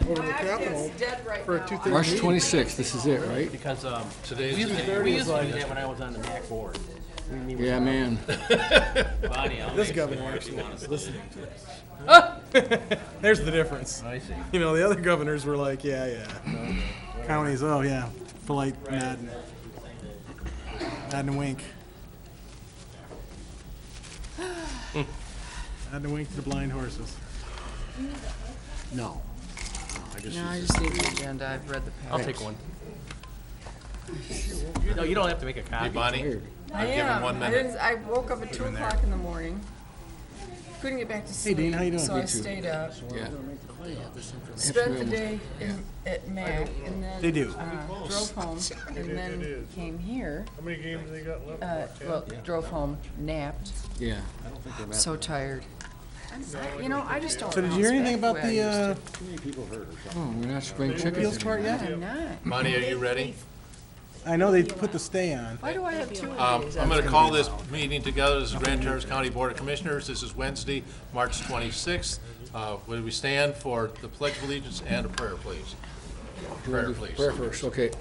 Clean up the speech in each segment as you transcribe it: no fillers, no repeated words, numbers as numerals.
over the Capitol for a 2:30 March meeting. 26th, this is it, right? Because Today's we used the to day. do that when I was on the MAC board. We meet with Yeah, man. Bonnie, I'll This make governor sure actually you want is us- listening to us. There's the difference. I see. You know, the other governors were like, yeah. Counties, oh yeah, polite, nod and wink. Nod and wink to the blind horses. No. No, I just need the agenda. I've read the I'll package. take one. No, you don't have to make a Hey, copy. Bonnie, I I've given am. 1 I minute. didn't. I woke up at 2 o'clock in the morning. Couldn't get back to sleep. Dean, how you doing? So Me I too. stayed up. Yeah. Spent the day at MAC, and then They do. drove home, and then came here. How many games they got left? Well, drove home, napped. Yeah. So tired. You know, I just don't. So did you hear bounce anything back about way I the used Oh, we're not spring appeals chickens court anymore. to. yet? I'm not. Bonnie, are you ready? I know they put the stay on. Why do I have two of these? I'm going to call this meeting together. This is Grand Terrace County Board of Commissioners. This is Wednesday, March 26th. Would we stand for the Pledge of Allegiance and a prayer, please? Prayer, please. Prayer first, okay.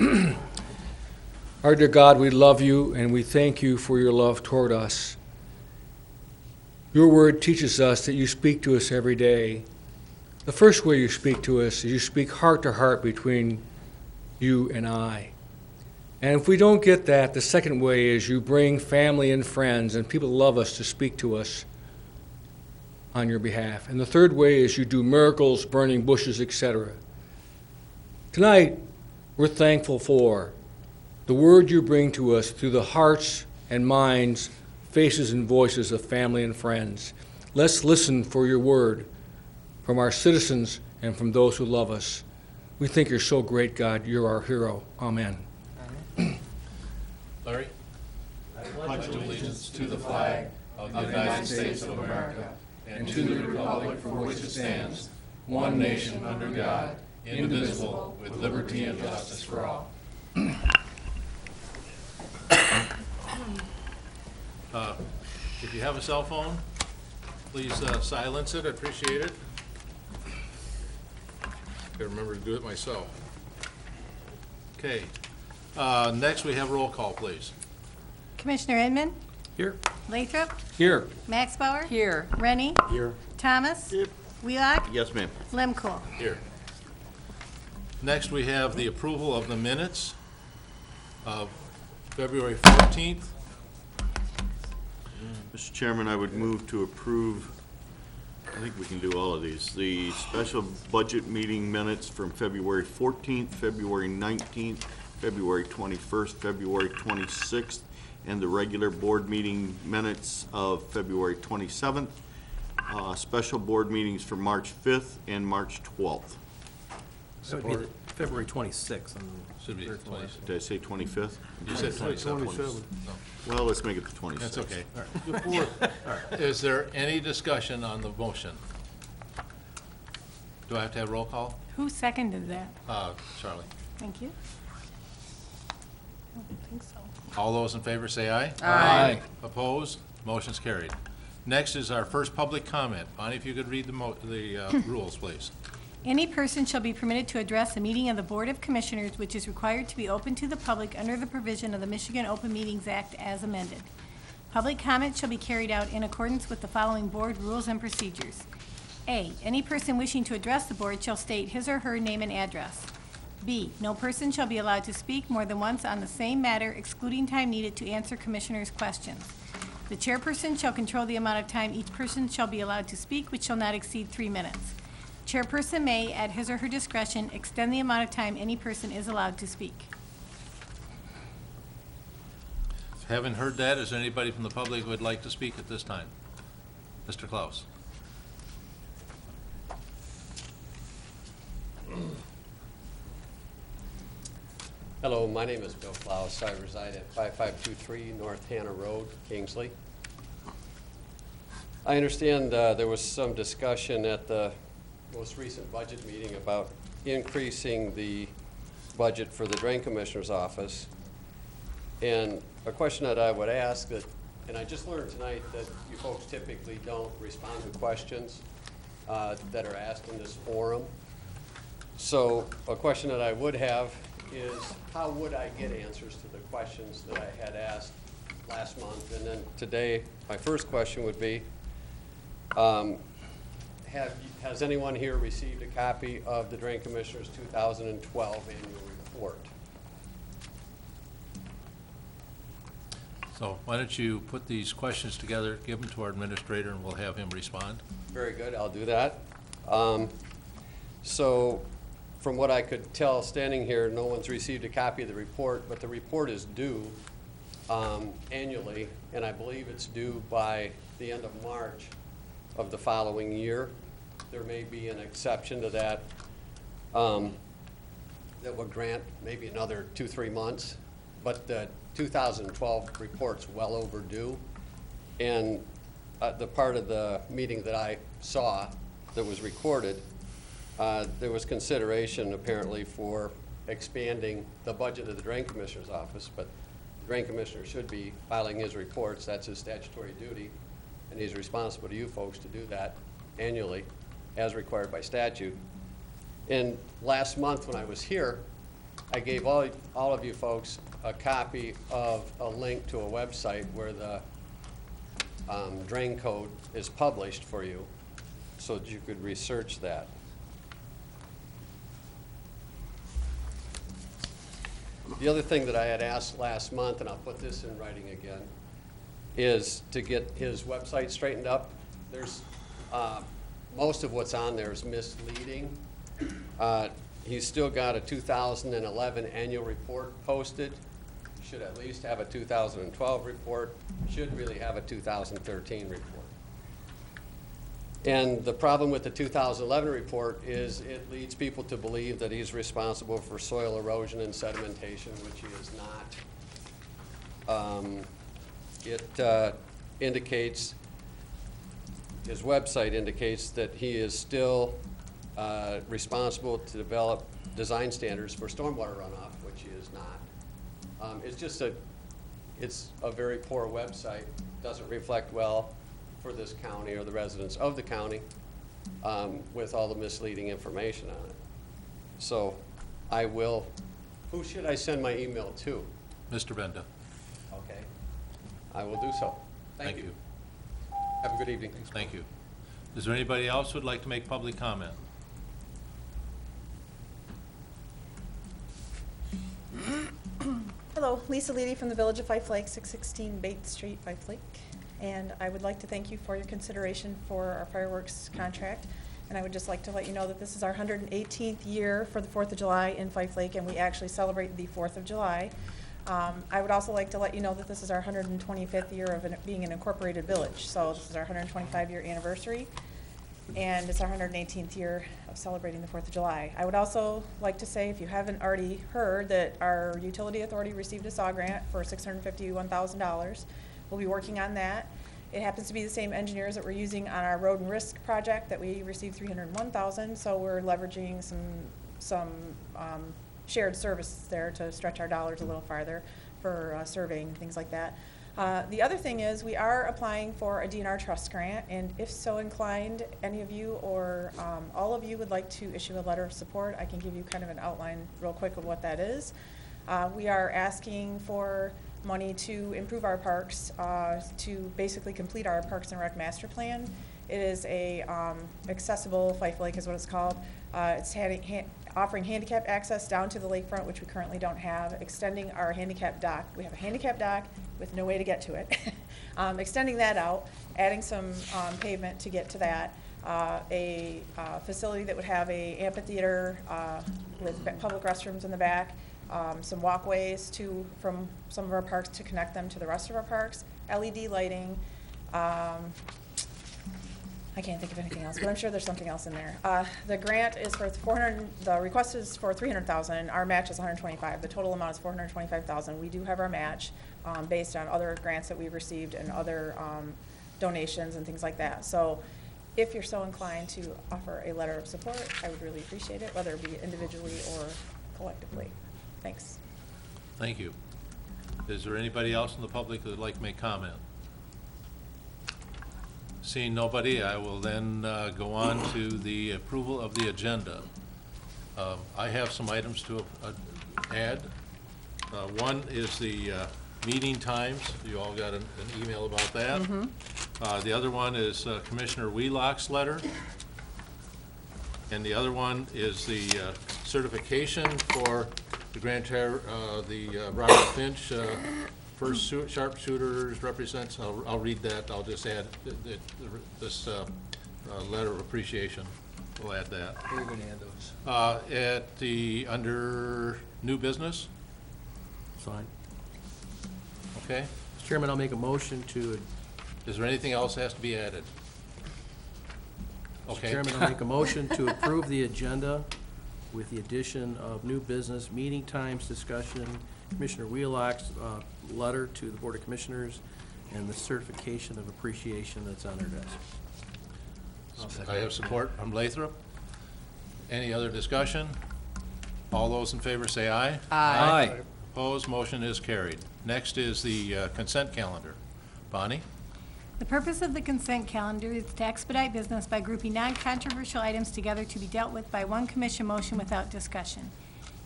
Our dear God, we love you and we thank you for your love toward us. Your word teaches us that you speak to us every day. The first way you speak to us is you speak heart to heart between you and I. And if we don't get that, the second way is you bring family and friends and people who love us to speak to us on your behalf. And the third way is you do miracles, burning bushes, etc. Tonight, we're thankful for the word you bring to us through the hearts and minds, faces and voices of family and friends. Let's listen for your word from our citizens and from those who love us. We think you're so great, God. You're our hero. Amen. Larry? Pledge allegiance to the flag of the United States of America and to the republic for which it stands, one nation under God, indivisible, with liberty and justice for all. If you have a cell phone, please silence it. I appreciate it. Gotta remember to do it myself. Okay. Next, we have roll call, please. Commissioner Edman, Here. Lathrop, Here. Max Bauer, Here. Rennie, Here. Thomas, Wheelock, Yes, ma'am. Lemko. Here. Next, we have the approval of the minutes of February 14th. Mr. Chairman, I would move to approve, I think we can do all of these, the special budget meeting minutes from February 14th, February 19th, February 21st, February 26th, and the regular board meeting minutes of February 27th, special board meetings for March 5th and March 12th. So it'd be February 26th. Should be 26th. Did I say 25th? You said 27th. Well, let's make it the 26th. That's okay. Is there any discussion on the motion? Do I have to have roll call? Who seconded that? Charlie. Thank you. I don't think so. All those in favor say aye. Aye. Opposed? Motion's carried. Next is our first public comment. Bonnie, if you could read the rules, please. Any person shall be permitted to address a meeting of the Board of Commissioners which is required to be open to the public under the provision of the Michigan Open Meetings Act as amended. Public comment shall be carried out in accordance with the following board rules and procedures. A, any person wishing to address the board shall state his or her name and address. B, no person shall be allowed to speak more than once on the same matter, excluding time needed to answer commissioners' questions. The chairperson shall control the amount of time each person shall be allowed to speak, which shall not exceed 3 minutes. Chairperson may, at his or her discretion, extend the amount of time any person is allowed to speak. Having heard that, is there anybody from the public who would like to speak at this time? Mr. Klaus. Hello, my name is Bill Klaus. I reside at 5523 North Hannah Road, Kingsley. I understand there was some discussion at the most recent budget meeting about increasing the budget for the Drain Commissioner's office. And a question that I would ask that, and I just learned tonight that you folks typically don't respond to questions that are asked in this forum. So a question that I would have is, how would I get answers to the questions that I had asked last month? And then today, my first question would be, has anyone here received a copy of the Drain Commissioner's 2012 annual report? So why don't you put these questions together, give them to our administrator, and we'll have him respond. Very good, I'll do that. So, from what I could tell standing here, no one's received a copy of the report, but the report is due annually, and I believe it's due by the end of March of the following year. There may be an exception to that that will grant maybe another 2-3 months, but the 2012 report's well overdue. And the part of the meeting that I saw that was recorded, there was consideration apparently for expanding the budget of the Drain Commissioner's office, but the Drain Commissioner should be filing his reports. That's his statutory duty, and he's responsible to you folks to do that annually as required by statute. And last month when I was here, I gave all of you folks a copy of a link to a website where the drain code is published for you so that you could research that. The other thing that I had asked last month, and I'll put this in writing again, is to get his website straightened up. There's, most of what's on there is misleading. He's still got a 2011 annual report posted. Should at least have a 2012 report. Should really have a 2013 report. And the problem with the 2011 report is it leads people to believe that he's responsible for soil erosion and sedimentation, which he is not. It indicates, his website indicates that he is still responsible to develop design standards for stormwater runoff, which he is not. It's a very poor website, doesn't reflect well for this county or the residents of the county with all the misleading information on it. So I will, who should I send my email to? Mr. Benda. Okay, I will do so. Thank you. Have a good evening. Thank you. Is there anybody else who would like to make public comment? Hello, Lisa Leedy from the Village of Fife Lake, 616 Bates Street, Fife Lake. And I would like to thank you for your consideration for our fireworks contract. And I would just like to let you know that this is our 118th year for the 4th of July in Fife Lake, and we actually celebrate the 4th of July. I would also like to let you know that this is our 125th year of being an incorporated village. So this is our 125-year anniversary, and it's our 118th year of celebrating the 4th of July. I would also like to say, if you haven't already heard, that our utility authority received a SAW grant for $651,000. We'll be working on that. It happens to be the same engineers that we're using on our road and risk project that we received $301,000, so we're leveraging some shared services there to stretch our dollars a little farther for surveying and things like that. The other thing is we are applying for a DNR trust grant, and if so inclined, any of you or all of you would like to issue a letter of support, I can give you kind of an outline real quick of what that is. We are asking for money to improve our parks, to basically complete our Parks and Rec master plan. It is a accessible Fife Lake is what it's called. It's offering handicap access down to the lakefront, which we currently don't have, extending our handicap dock. We have a handicap dock with no way to get to it. Extending that out, adding some pavement to get to that. A facility that would have a amphitheater with public restrooms in the back, some walkways from some of our parks to connect them to the rest of our parks, LED lighting. I can't think of anything else, but I'm sure there's something else in there. The grant is for the request is for $300,000. Our match is $125,000. The total amount is $425,000. We do have our match based on other grants that we've received and other donations and things like that. So if you're so inclined to offer a letter of support, I would really appreciate it, whether it be individually or collectively. Thanks. Thank you. Is there anybody else in the public who would like to make comment? Seeing nobody, I will then go on to the approval of the agenda. I have some items to add. One is the meeting times. You all got an email about that. The other one is Commissioner Wheelock's letter. And the other one is the certification for the Robert Finch first sharpshooters represents. I'll read that. I'll just add this letter of appreciation. We'll add that. We're going to add those. Under new business, Fine. okay? Mr. Chairman, I'll make a motion to, Is there anything else that has to be added? Mr. Okay. Chairman, I'll make a motion to approve the agenda with the addition of new business, meeting times, discussion, Commissioner Wheelock's letter to the Board of Commissioners, and the certification of appreciation that's on our desk. I have support from Lathrop. Any other discussion? All those in favor say aye. Aye. Opposed, motion is carried. Next is the consent calendar. Bonnie? The purpose of the consent calendar is to expedite business by grouping non-controversial items together to be dealt with by one commission motion without discussion.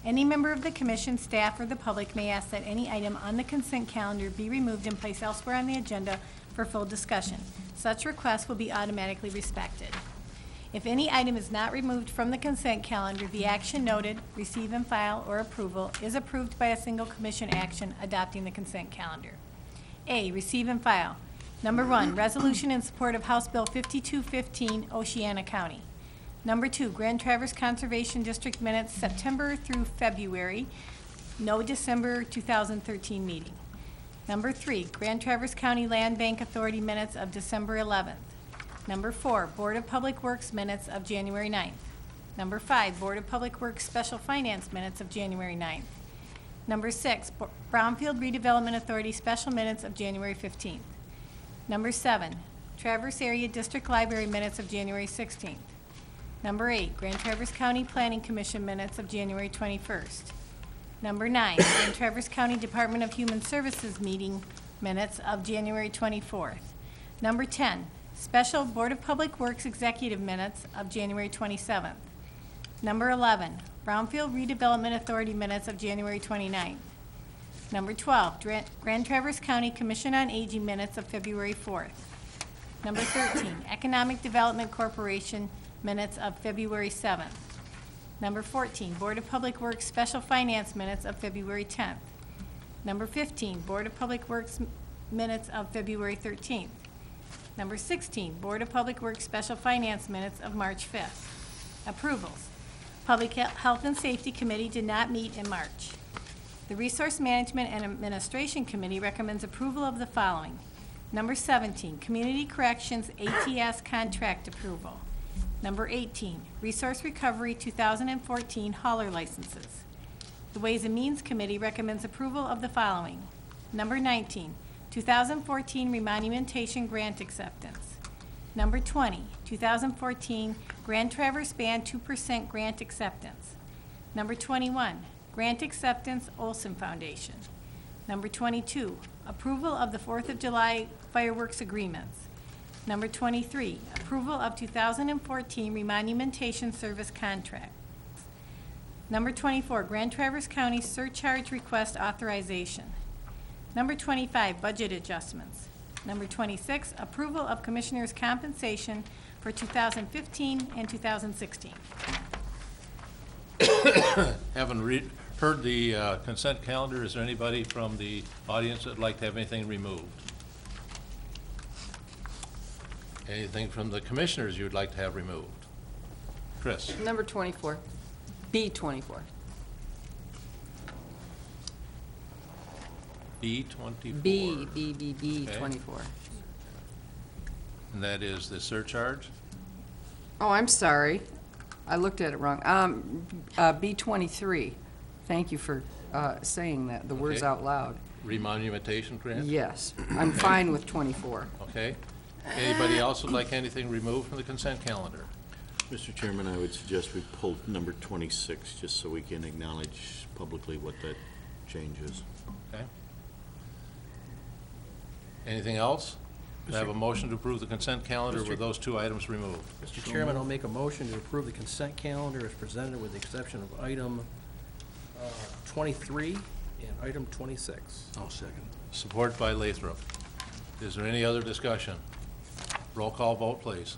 Any member of the commission, staff, or the public may ask that any item on the consent calendar be removed and placed elsewhere on the agenda for full discussion. Such requests will be automatically respected. If any item is not removed from the consent calendar, the action noted, receive and file, or approval is approved by a single commission action adopting the consent calendar. A, receive and file. Number 1, resolution in support of House Bill 5215, Oceana County. Number 2, Grand Traverse Conservation District minutes, September through February, no December 2013 meeting. Number 3, Grand Traverse County Land Bank Authority minutes of December 11th. Number 4, Board of Public Works minutes of January 9th. Number 5, Board of Public Works Special Finance minutes of January 9th. Number 6, Brownfield Redevelopment Authority special minutes of January 15th. Number 7, Traverse Area District Library minutes of January 16th. Number 8, Grand Traverse County Planning Commission minutes of January 21st. Number 9, Grand Traverse County Department of Human Services meeting minutes of January 24th. Number 10, Special Board of Public Works Executive minutes of January 27th. Number 11, Brownfield Redevelopment Authority minutes of January 29th. Number 12, Grand Traverse County Commission on Aging minutes of February 4th. Number 13, Economic Development Corporation minutes of February 7th. Number 14, Board of Public Works Special Finance minutes of February 10th. Number 15, Board of Public Works minutes of February 13th. Number 16, Board of Public Works Special Finance minutes of March 5th. Approvals. Public Health and Safety Committee did not meet in March. The Resource Management and Administration Committee recommends approval of the following. Number 17, Community Corrections ATS contract approval. Number 18, Resource Recovery 2014 hauler licenses. The Ways and Means Committee recommends approval of the following. Number 19, 2014 remonumentation grant acceptance. Number 20, 2014 Grand Traverse Band 2% grant acceptance. Number 21, grant acceptance Olson Foundation. Number 22, approval of the 4th of July fireworks agreements. Number 23, approval of 2014 remonumentation service contracts. Number 24, Grand Traverse County surcharge request authorization. Number 25, budget adjustments. Number 26, approval of commissioners' compensation for 2015 and 2016. Having heard the consent calendar, is there anybody from the audience that would like to have anything removed? Anything from the commissioners you would like to have removed? Chris? Number 24, B24. B24? B, Okay. 24. And that is the surcharge? Oh, I'm sorry. I looked at it wrong. B23. Thank you for saying that, the words Okay. out loud. Remonumentation grant? Yes, I'm fine with 24. Okay. Anybody else would like anything removed from the consent calendar? Mr. Chairman, I would suggest we pull number 26, just so we can acknowledge publicly what that change is. Okay. Anything else? I have a motion to approve the consent calendar with those two items removed. Mr. Chairman, I'll make a motion to approve the consent calendar as presented with the exception of item 23 and item 26. I'll second. Support by Lathrop. Is there any other discussion? Roll call vote, please.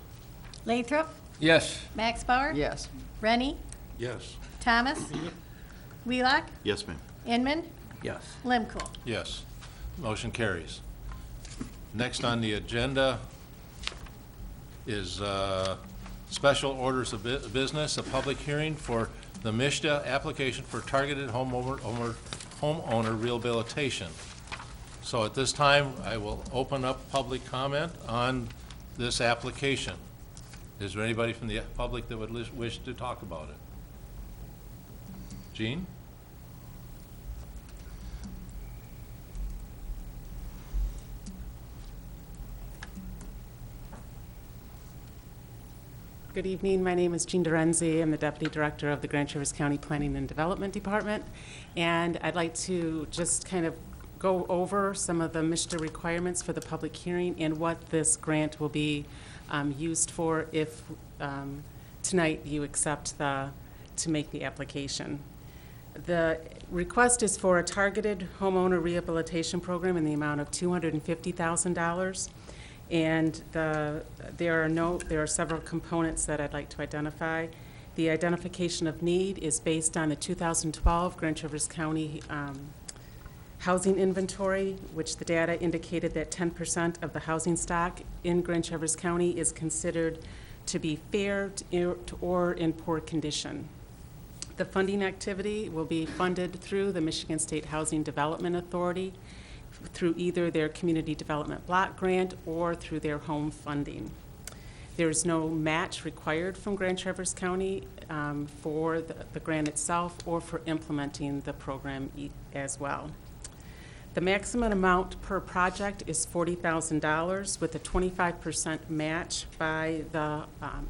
Lathrop, Yes. Max Bauer, Yes. Rennie, Yes. Thomas, Wheelock, Yes, ma'am. Inman, Yes. Lemko. Yes. Motion carries. Next on the agenda is special orders of business, a public hearing for the MISHDA application for targeted homeowner rehabilitation. So at this time, I will open up public comment on this application. Is there anybody from the public that would wish to talk about it? Jean? Good evening. My name is Jean Dorenzi. I'm the Deputy Director of the Grand Traverse County Planning and Development Department. And I'd like to just kind of go over some of the MISHDA requirements for the public hearing and what this grant will be used for if tonight you accept to make the application. The request is for a targeted homeowner rehabilitation program in the amount of $250,000. And there are several components that I'd like to identify. The identification of need is based on the 2012 Grand Traverse County housing inventory, which the data indicated that 10% of the housing stock in Grand Traverse County is considered to be fair or in poor condition. The funding activity will be funded through the Michigan State Housing Development Authority, through either their Community Development Block Grant or through their home funding. There's no match required from Grand Traverse County for the grant itself or for implementing the program as well. The maximum amount per project is $40,000 with a 25% match by the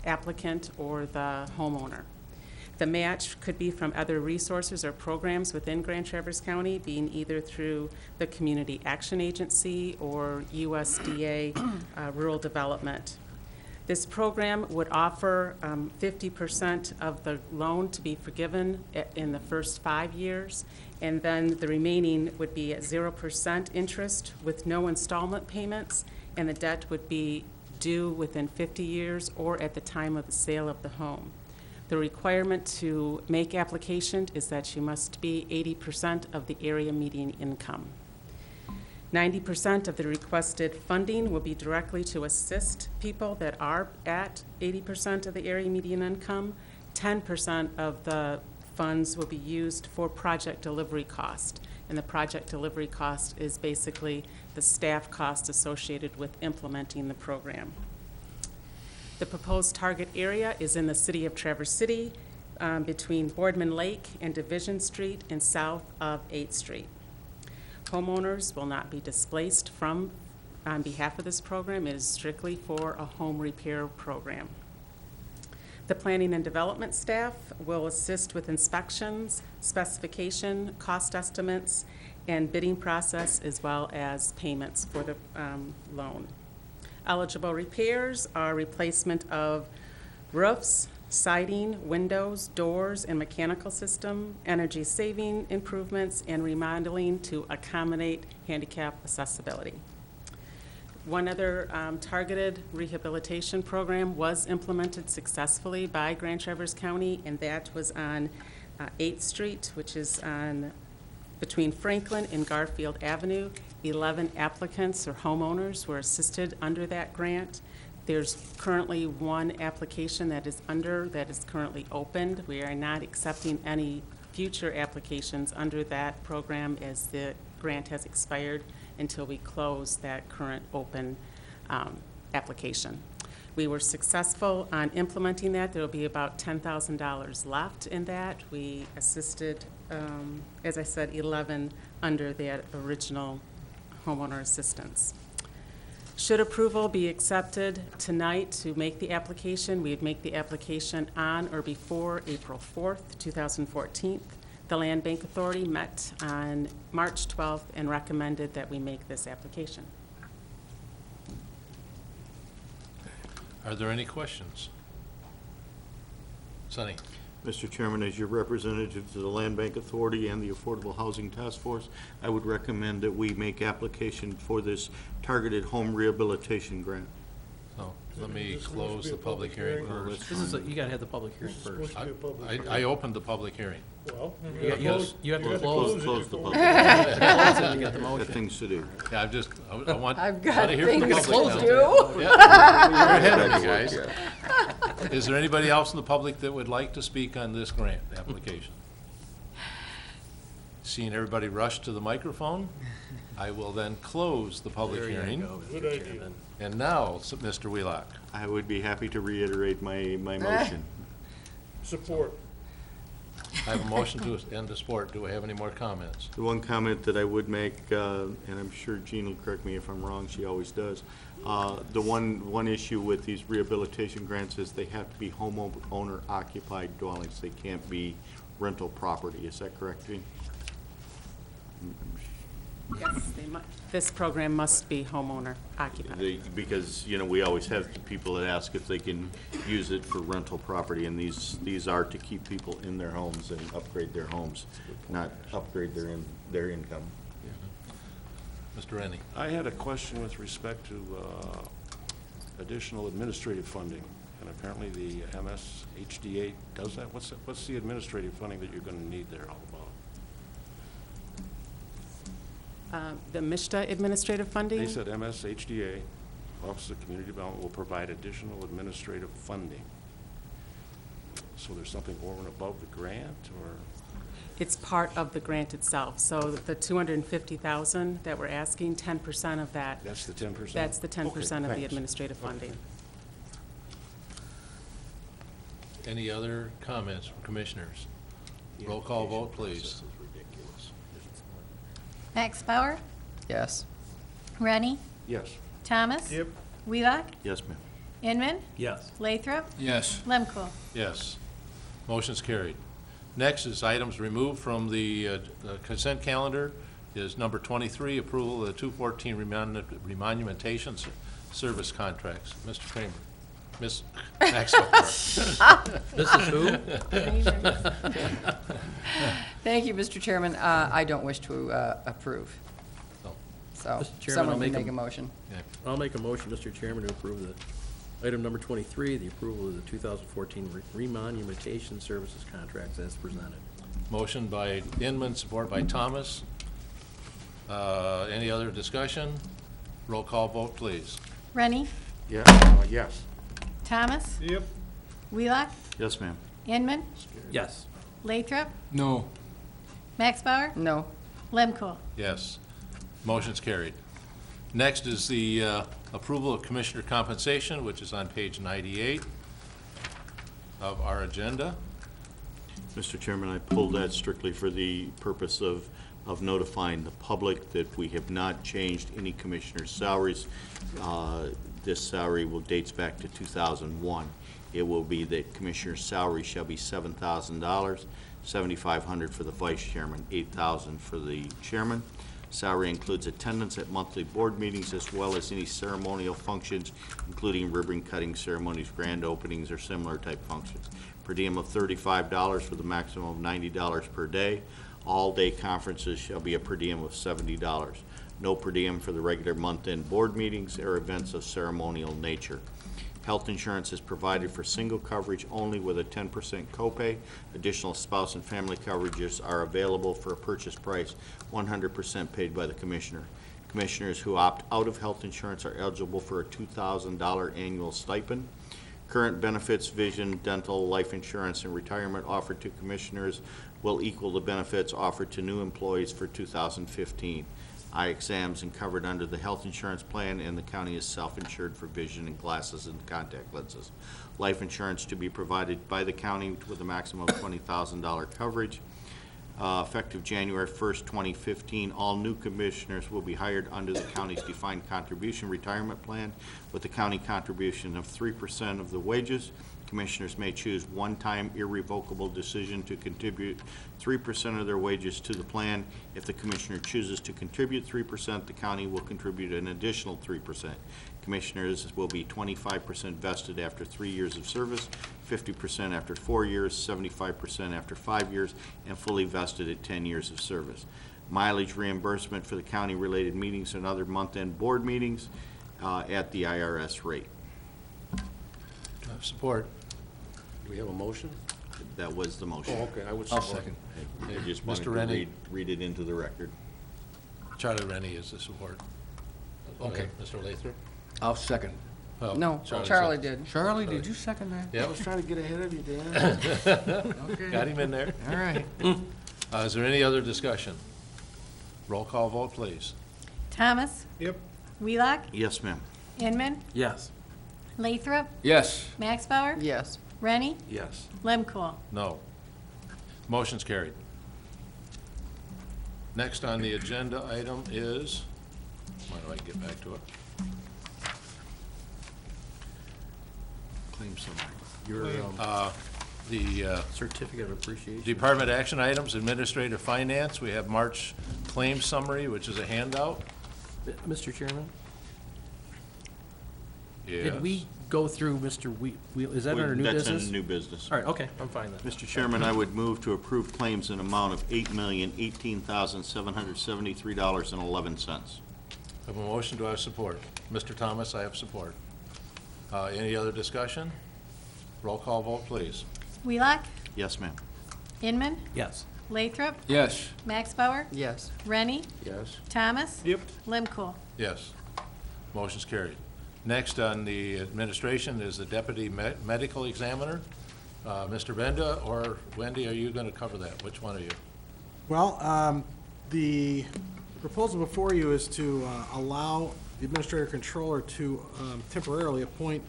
applicant or the homeowner. The match could be from other resources or programs within Grand Traverse County, being either through the Community Action Agency or USDA Rural Development. This program would offer 50% of the loan to be forgiven in the first 5 years, and then the remaining would be at 0% interest with no installment payments, and the debt would be due within 50 years or at the time of the sale of the home. The requirement to make application is that you must be 80% of the area median income. 90% of the requested funding will be directly to assist people that are at 80% of the area median income. 10% of the funds will be used for project delivery cost. And the project delivery cost is basically the staff cost associated with implementing the program. The proposed target area is in the city of Traverse City, between Boardman Lake and Division Street and south of 8th Street. Homeowners will not be displaced on behalf of this program. It is strictly for a home repair program. The planning and development staff will assist with inspections, specification, cost estimates, and bidding process, as well as payments for the loan. Eligible repairs are replacement of roofs, siding, windows, doors, and mechanical system, energy saving improvements, and remodeling to accommodate handicap accessibility. One other targeted rehabilitation program was implemented successfully by Grand Traverse County, and that was on 8th Street, which is between Franklin and Garfield Avenue. 11 applicants or homeowners were assisted under that grant. There's currently one application that is currently opened. We are not accepting any future applications under that program as the grant has expired until we close that current open application. We were successful on implementing that. There will be about $10,000 left in that. We assisted, as I said, 11 under that original homeowner assistance. Should approval be accepted tonight to make the application, we'd make the application on or before April 4th, 2014. The Land Bank Authority met on March 12th and recommended that we make this application. Are there any questions? Sonny? Mr. Chairman, as your representative to the Land Bank Authority and the Affordable Housing Task Force, I would recommend that we make application for this targeted home rehabilitation grant. So let me close the public hearing first. This is, you gotta have the public hearing first. I opened the public hearing. Well, You have to close. Close the public. Close it to get the Got motion. things to do. Yeah, I want. I've got wanna hear from the things public to now. do. Yeah, you're ahead of me, guys. Is there anybody else in the public that would like to speak on this grant application? Seeing everybody rush to the microphone, I will then close the public There you hearing. go, Good Mr. idea. Chairman. And now, Mr. Wheelock. I would be happy to reiterate my motion. Support. I have a motion to end the sport. Do I have any more comments? The one comment that I would make, and I'm sure Jean will correct me if I'm wrong, she always does, the one issue with these rehabilitation grants is they have to be homeowner occupied dwellings. They can't be rental property. Is that correct, Jean? Yes, this program must be homeowner occupied. Because, you know, we always have people that ask if they can use it for rental property, and these are to keep people in their homes and upgrade their homes, not upgrade their income. Mr. Rennie? I had a question with respect to additional administrative funding, and apparently the MSHDA does that. What's the administrative funding that you're going to need there all about? The MSHDA administrative funding? They said MSHDA, Office of Community Development, will provide additional administrative funding. So there's something over and above the grant, or? It's part of the grant itself. So the $250,000 that we're asking, 10% of that. That's the 10%? That's the 10% of the thanks. administrative funding. Any other comments from commissioners? Roll call vote, please. Max Bauer, Yes. Rennie, Yes. Thomas. Yep. Wheelock, Yes, ma'am. Inman, Yes. Lathrop, Yes. Lemko. Yes. Motion's carried. Next is items removed from the consent calendar is number 23, approval of the 214 remonumentation service contracts. Mr. Kramer. Ms. Maxwell. This is who? Thank you, Mr. Chairman. I don't wish to approve. Oh. So Mr. Chairman, someone I'll can make make a- a motion. I'll make a motion, Mr. Chairman, to approve the item number 23, the approval of the 2014 remonumentation services contracts as presented. Motion by Inman, support by Thomas. Any other discussion? Roll call vote, please. Rennie, Yeah, yes. Thomas, Yep. Wheelock, Yes, ma'am. Inman, Yes. Lathrop, No. Max Bauer, No. Lemko. Yes. Motion's carried. Next is the approval of commissioner compensation, which is on page 98 of our agenda. Mr. Chairman, I pulled that strictly for the purpose of notifying the public that we have not changed any commissioner's salaries. This salary dates back to 2001. It will be that commissioner's salary shall be $7,000, $7,500 for the vice chairman, $8,000 for the chairman. Salary includes attendance at monthly board meetings as well as any ceremonial functions, including ribbon cutting ceremonies, grand openings, or similar type functions. Per diem of $35 for the maximum of $90 per day. All-day conferences shall be a per diem of $70. No per diem for the regular month-end board meetings or events of ceremonial nature. Health insurance is provided for single coverage only with a 10% copay. Additional spouse and family coverages are available for a purchase price 100% paid by the commissioner. Commissioners who opt out of health insurance are eligible for a $2,000 annual stipend. Current benefits, vision, dental, life insurance, and retirement offered to commissioners will equal the benefits offered to new employees for 2015. Eye exams and covered under the health insurance plan, and the county is self-insured for vision and glasses and contact lenses. Life insurance to be provided by the county with a maximum of $20,000 coverage. Effective January 1st, 2015, all new commissioners will be hired under the county's defined contribution retirement plan with the county contribution of 3% of the wages. Commissioners may choose one-time irrevocable decision to contribute 3% of their wages to the plan. If the Commissioner chooses to contribute 3%, the county will contribute an additional 3%. Commissioners will be 25% vested after 3 years of service, 50% after 4 years, 75% after 5 years, and fully vested at 10 years of service. Mileage reimbursement for the county-related meetings and other month-end board meetings at the IRS rate. Support. Do we have a motion? That was the motion. Oh, okay, I would I'll support. second. I just wanted Mr. to Rennie? read it into the record. Charlie Rennie is the support. Okay. Mr. Lathrop? I'll second. Oh, No, Charlie Charlie second. did. Charlie, did you second that? Yeah. I was trying to get ahead of you, Dan. Okay. Got him in there. All right. Is there any other discussion? Roll call vote, please. Thomas? Yep. Wheelock? Yes, ma'am. Inman? Yes. Lathrop? Yes. Max Bauer? Yes. Rennie? Yes. Lemkool? No. Motion's carried. Next on the agenda item is, why do I get back to it? Claim summary. Your, the Certificate of appreciation. Department action items, administrative finance, we have March claim summary, which is a handout. Mr. Chairman? Yes. Did we go through Mr. is that under new business? That's in new business. All right, okay, I'm fine then. Mr. Chairman, I would move to approve claims in amount of $8,018,773.11. I have a motion, do I have support? Mr. Thomas, I have support. Any other discussion? Roll call vote, please. Wheelock? Yes, ma'am. Inman? Yes. Lathrop? Yes. Max Bauer? Yes. Rennie? Yes. Thomas? Yep. Lemkool? Yes. Motion's carried. Next on the administration is the deputy medical examiner. Mr. Benda or Wendy, are you going to cover that? Which one are you? Well, the proposal before you is to allow the administrator controller to temporarily appoint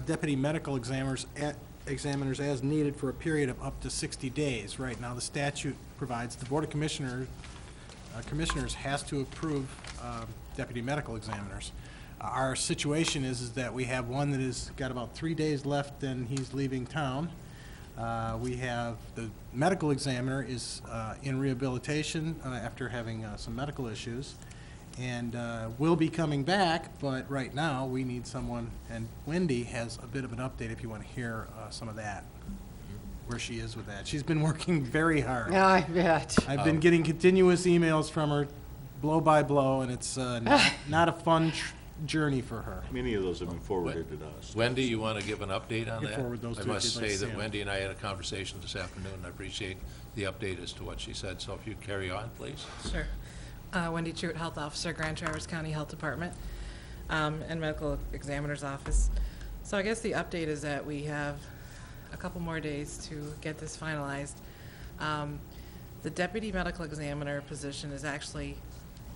deputy medical examiners as needed for a period of up to 60 days. Right now, the statute provides the Board of Commissioners has to approve deputy medical examiners. Our situation is that we have one that has got about 3 days left, then he's leaving town. We have the medical examiner is in rehabilitation after having some medical issues, and will be coming back, but right now, we need someone, and Wendy has a bit of an update if you want to hear some of that, where she is with that. She's been working very hard. Yeah, I bet. I've been getting continuous emails from her, blow by blow, and it's not a fun journey for her. Many of those have been forwarded to us. Wendy, you want to give an update on You that? forward those I to her must if you'd like say to see that them. Wendy and I had a conversation this afternoon, and I appreciate the update as to what she said. So if you carry on, please. Sure. Wendy Truitt, Health Officer, Grand Traverse County Health Department, and Medical Examiner's Office. So I guess the update is that we have a couple more days to get this finalized. The Deputy Medical Examiner position is actually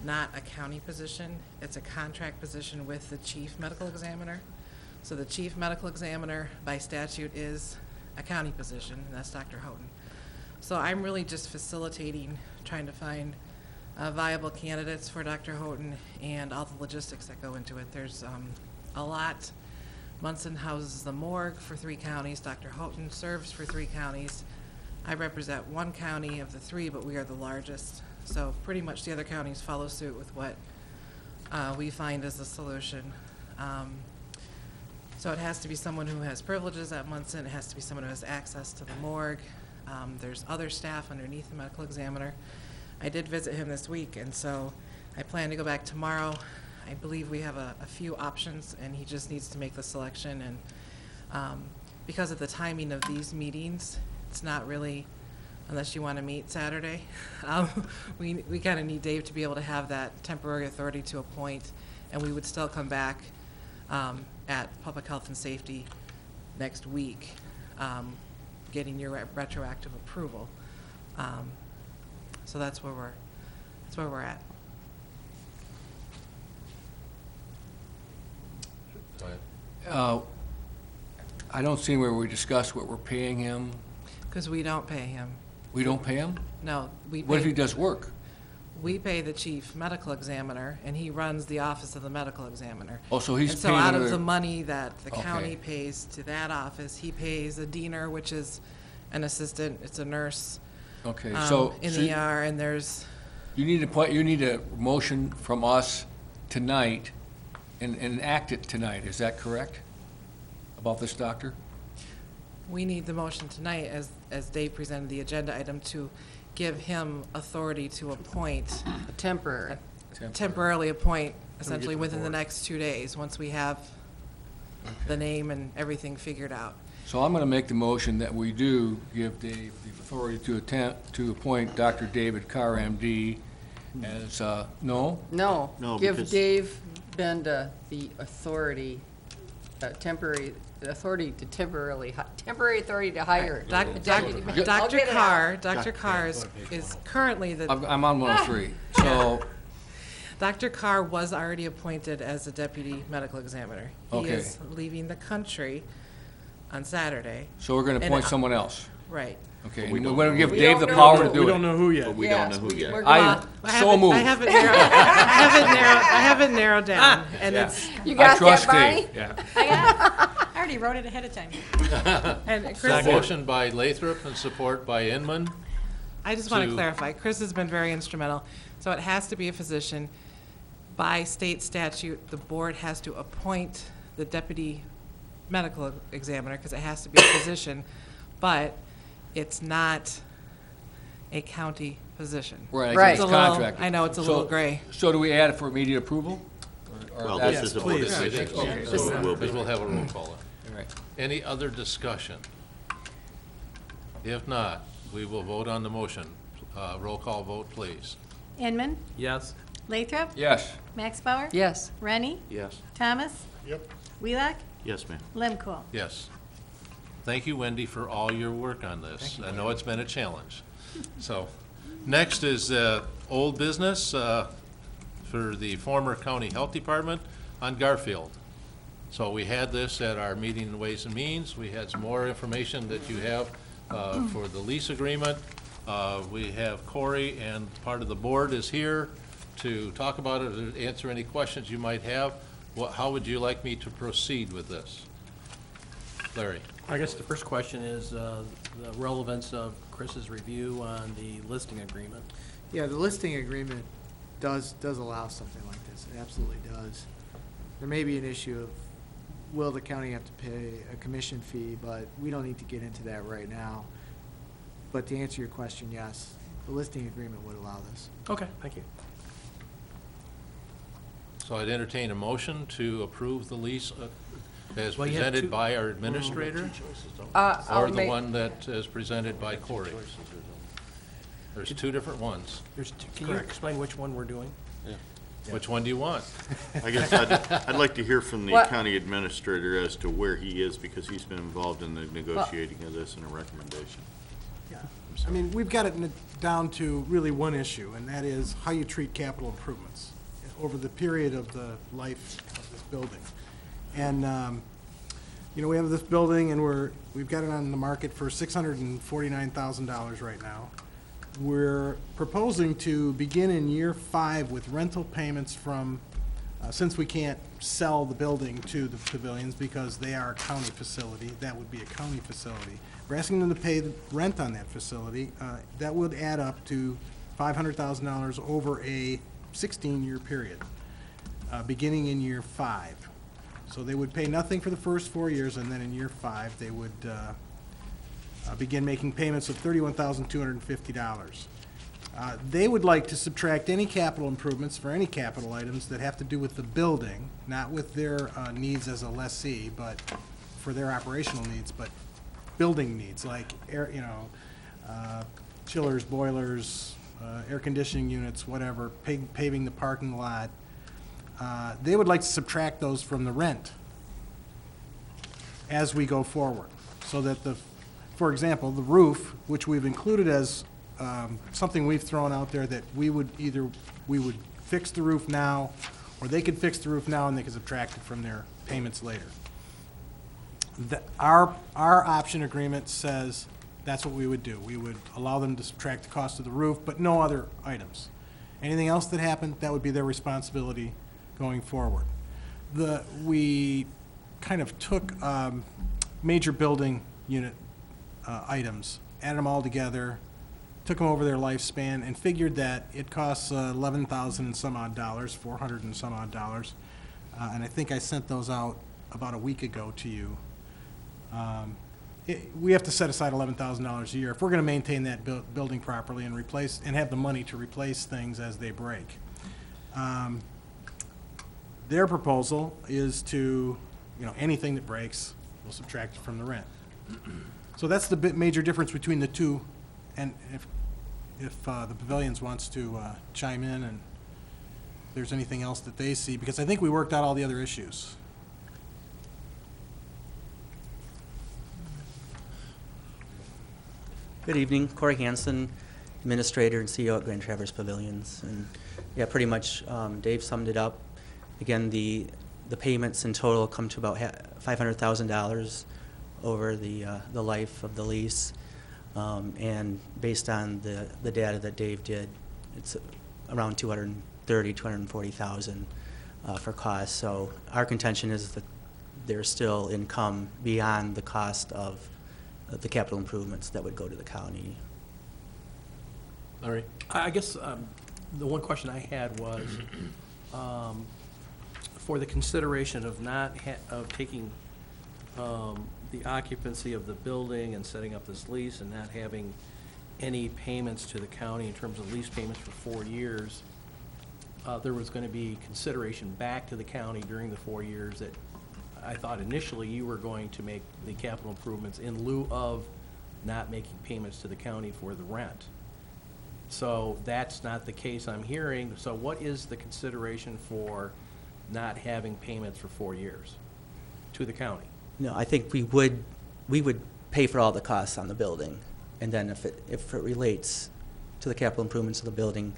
not a county position. It's a contract position with the Chief Medical Examiner. So the Chief Medical Examiner by statute is a county position, and that's Dr. Houghton. So I'm really just facilitating, trying to find viable candidates for Dr. Houghton and all the logistics that go into it. There's a lot. Munson houses the morgue for 3 counties. Dr. Houghton serves for 3 counties. I represent 1 county of the 3, but we are the largest. So pretty much the other counties follow suit with what we find as the solution. So it has to be someone who has privileges at Munson. It has to be someone who has access to the morgue. There's other staff underneath the medical examiner. I did visit him this week, and so I plan to go back tomorrow. I believe we have a few options, and he just needs to make the selection. And because of the timing of these meetings, it's not really, unless you want to meet Saturday, we kind of need Dave to be able to have that temporary authority to appoint, and we would still come back at Public Health and Safety next week, getting your retroactive approval. So that's where we're at. Go ahead. I don't see where we discuss what we're paying him. Because we don't pay him. We don't pay him? No, we What if pay- he does work? we pay the chief medical examiner, and he runs the office of the medical examiner. Oh, so he's And so paying out of under- the money that the Okay. county pays to that office, he pays a diener, which is an assistant, it's a nurse, Okay, so. in so the ER, and there's, You need a motion from us tonight and enact it tonight, is that correct? About this doctor? we need the motion tonight, as Dave presented the agenda item, to give him authority to appoint, Temporary. temporarily appoint, to essentially the within the board. next 2 days, once we have the name and everything figured out. So I'm going to make the motion that we do give Dave the authority to appoint Dr. David Carr, MD, as, no? No, No, give because- Dave Benda the authority, temporary authority to hire. Dr. Deputy- I'll Dr. get it out. Carr, Dr. Carr is currently the, I'm on 103. So, Dr. Carr was already appointed as a deputy medical examiner. He Okay. is leaving the country on Saturday. so we're going to And appoint I- someone else. Right. Okay, we and don't we're going to know. give We Dave don't the know. power to We do don't it. know who yet. But we don't Yes, know who yet. we're I gonna- so moved. I have it narrowed down, and Yeah. it's, You I got trust that, Barney? Dave, yeah. I already wrote it ahead of time. and Chris, Motion by Lathrop and support by Inman. I just want to to- clarify, Chris has been very instrumental. So it has to be a physician. By state statute, the board has to appoint the deputy medical examiner, because it has to be a physician, but it's not a county position. Right, Right. it's It's a little- contracted. I know, it's a So- little gray. So do we add it for immediate approval? Or Well, that's- this is a board please. decision, Okay. so it will be. Because we'll have a roll call. All right. Any other discussion? If not, we will vote on the motion. Roll call vote, please. Inman, Yes? Lathrop, Yes. Max Bauer, Yes. Rennie, Yes. Thomas, Yep. Wheelock, Yes, ma'am. Lemkool. Yes. Thank you, Wendy, for all your work on this. I know it's been a challenge. So, next is old business for the former county health department on Garfield. So we had this at our meeting in Ways and Means. We had some more information that you have for the lease agreement. We have Corey, and part of the board is here to talk about it, or answer any questions you might have. How would you like me to proceed with this? Larry? I guess the first question is the relevance of Chris's review on the listing agreement. Yeah, the listing agreement does allow something like this. It absolutely does. There may be an issue of, will the county have to pay a commission fee, but we don't need to get into that right now. But to answer your question, yes, the listing agreement would allow this. Okay, thank you. So I'd entertain a motion to approve the lease as Well, you have presented two- by our administrator, I'll or the make- one that is presented by Corey. There's two different ones. Can you explain which one we're doing? Which one do you want? I guess I'd like to hear from the What- county administrator as to where he is, because he's been involved in the negotiating of this and a recommendation. Yeah. I mean, we've got it down to really one issue, and that is how you treat capital improvements over the period of the life of this building. And, you know, we have this building, and we've got it on the market for $649,000 right now. We're proposing to begin in year 5 with rental payments from, since we can't sell the building to the pavilions because they are a county facility, that would be a county facility. We're asking them to pay the rent on that facility. That would add up to $500,000 over a 16-year period, beginning in year 5. So they would pay nothing for the first 4 years, and then in year 5, they would begin making payments of $31,250. They would like to subtract any capital improvements for any capital items that have to do with the building, not with their needs as a lessee, but for their operational needs, but building needs, like air, chillers, boilers, air conditioning units, whatever, paving the parking lot. They would like to subtract those from the rent as we go forward, so that for example, the roof, which we've included as something we've thrown out there, that we would fix the roof now, or they could fix the roof now and they could subtract it from their payments later. Our option agreement says that's what we would do. We would allow them to subtract the cost of the roof, but no other items. Anything else that happened, that would be their responsibility going forward. We kind of took major building unit items, added them all together, took them over their lifespan, and figured that it costs $11,000 and some odd dollars, $400 and some odd dollars. And I think I sent those out about a week ago to you. We have to set aside $11,000 a year if we're going to maintain that building properly and replace, and have the money to replace things as they break. Their proposal is to, anything that breaks, we'll subtract it from the rent. So that's the major difference between the two, and if the Pavilions wants to chime in and if there's anything else that they see, because I think we worked out all the other issues. Good evening, Corey Hansen, Administrator and CEO at Grand Traverse Pavilions. And yeah, pretty much Dave summed it up. Again, the payments in total come to about $500,000 over the life of the lease. And based on the data that Dave did, it's around $240,000 for costs. So our contention is that there's still income beyond the cost of the capital improvements that would go to the county. All right. I guess the one question I had was, for the consideration of of taking the occupancy of the building and setting up this lease and not having any payments to the county in terms of lease payments for 4 years, there was going to be consideration back to the county during the 4 years that I thought initially you were going to make the capital improvements in lieu of not making payments to the county for the rent. So that's not the case I'm hearing. So what is the consideration for not having payments for 4 years to the county? No, I think we would pay for all the costs on the building, and then if it relates to the capital improvements of the building,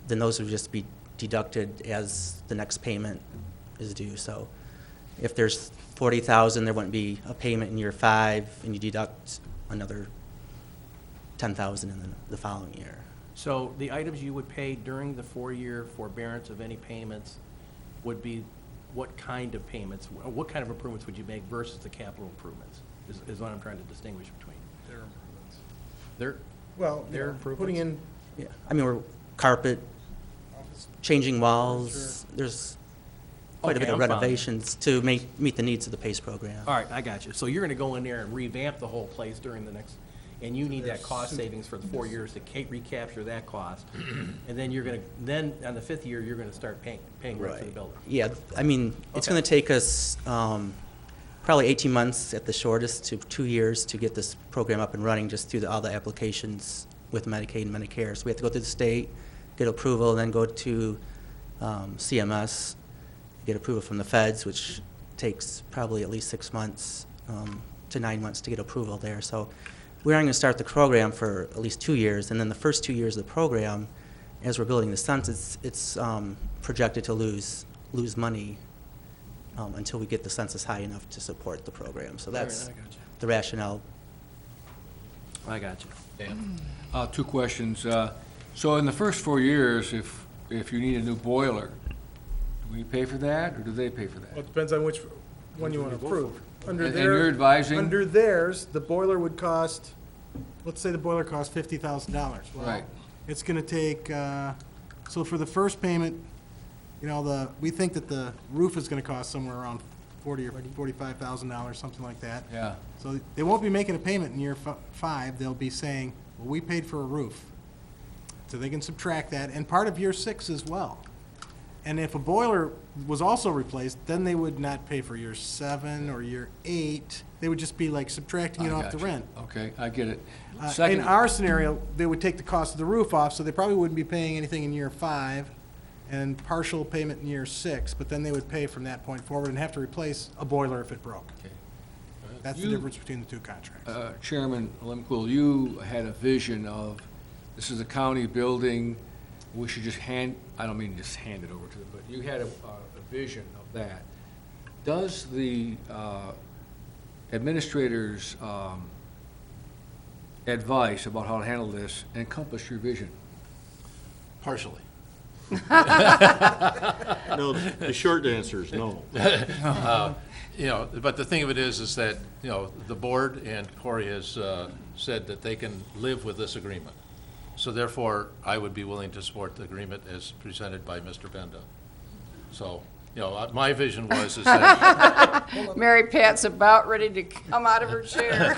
then those would just be deducted as the next payment is due. So if there's $40,000, there wouldn't be a payment in year 5, and you deduct another $10,000 in the following year. So the items you would pay during the 4-year forbearance of any payments would be what kind of payments, what kind of improvements would you make versus the capital improvements, is what I'm trying to distinguish between. Their improvements. Their improvements? Putting in Yeah, I mean, we're carpet, changing walls, there's quite a bit of renovations to meet the needs of the PACE program. All right, I got you. So you're going to go in there and revamp the whole place during the next, and you need that cost savings for the 4 years to recapture that cost. And then you're going to, then on the 5th year, you're going to start paying rent for the building. Yeah, I mean, it's going to take us probably 18 months at the shortest to 2 years to get this program up and running just through all the applications with Medicaid and Medicare. So we have to go through the state, get approval, and then go to CMS, get approval from the feds, which takes probably at least 6 months to 9 months to get approval there. So we're going to start the program for at least 2 years, and then the first 2 years of the program, as we're building the census, it's projected to lose money until we get the census high enough to support the program. So that's the rationale. I got you. Dan? 2 questions. So in the first 4 years, if you need a new boiler, do we pay for that, or do they pay for that? Well, it depends on which one you want to approve. Under And their- you're advising? Under theirs, the boiler would cost, let's say the boiler costs $50,000. Well, Right. it's going to take, so for the first payment, we think that the roof is going to cost somewhere around $40,000 or $45,000, something like that. Yeah. So they won't be making a payment in year 5. They'll be saying, well, we paid for a roof. So they can subtract that, and part of year 6 as well. And if a boiler was also replaced, then they would not pay for year 7 or year 8. They would just be like subtracting it I off the gotcha. rent. Okay, I get it. In Second, our scenario, they would take the cost of the roof off, so they probably wouldn't be paying anything in year 5 and partial payment in year 6, but then they would pay from that point forward and have to replace a boiler if it broke. Okay. That's the difference between the 2 contracts. Chairman Lemkool, you had a vision of, this is a county building, we should just I don't mean just hand it over to them, but you had a vision of that. Does the administrator's advice about how to handle this encompass your vision? Partially. No, the short answer is no. You know, but the thing of it is that, you know, the board and Corey has said that they can live with this agreement. So therefore, I would be willing to support the agreement as presented by Mr. Benda. So, you know, my vision was is that, Mary Pat's about ready to come out of her chair.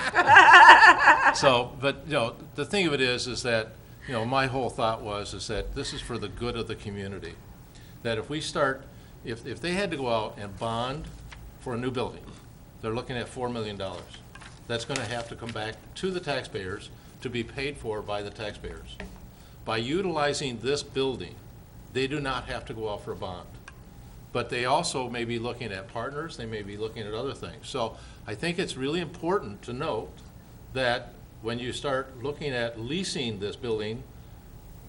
so, but, you know, the thing of it is that, you know, my whole thought was is that this is for the good of the community. That if we start, if they had to go out and bond for a new building, they're looking at $4 million. That's going to have to come back to the taxpayers to be paid for by the taxpayers. By utilizing this building, they do not have to go out for a bond. But they also may be looking at partners, they may be looking at other things. So I think it's really important to note that when you start looking at leasing this building,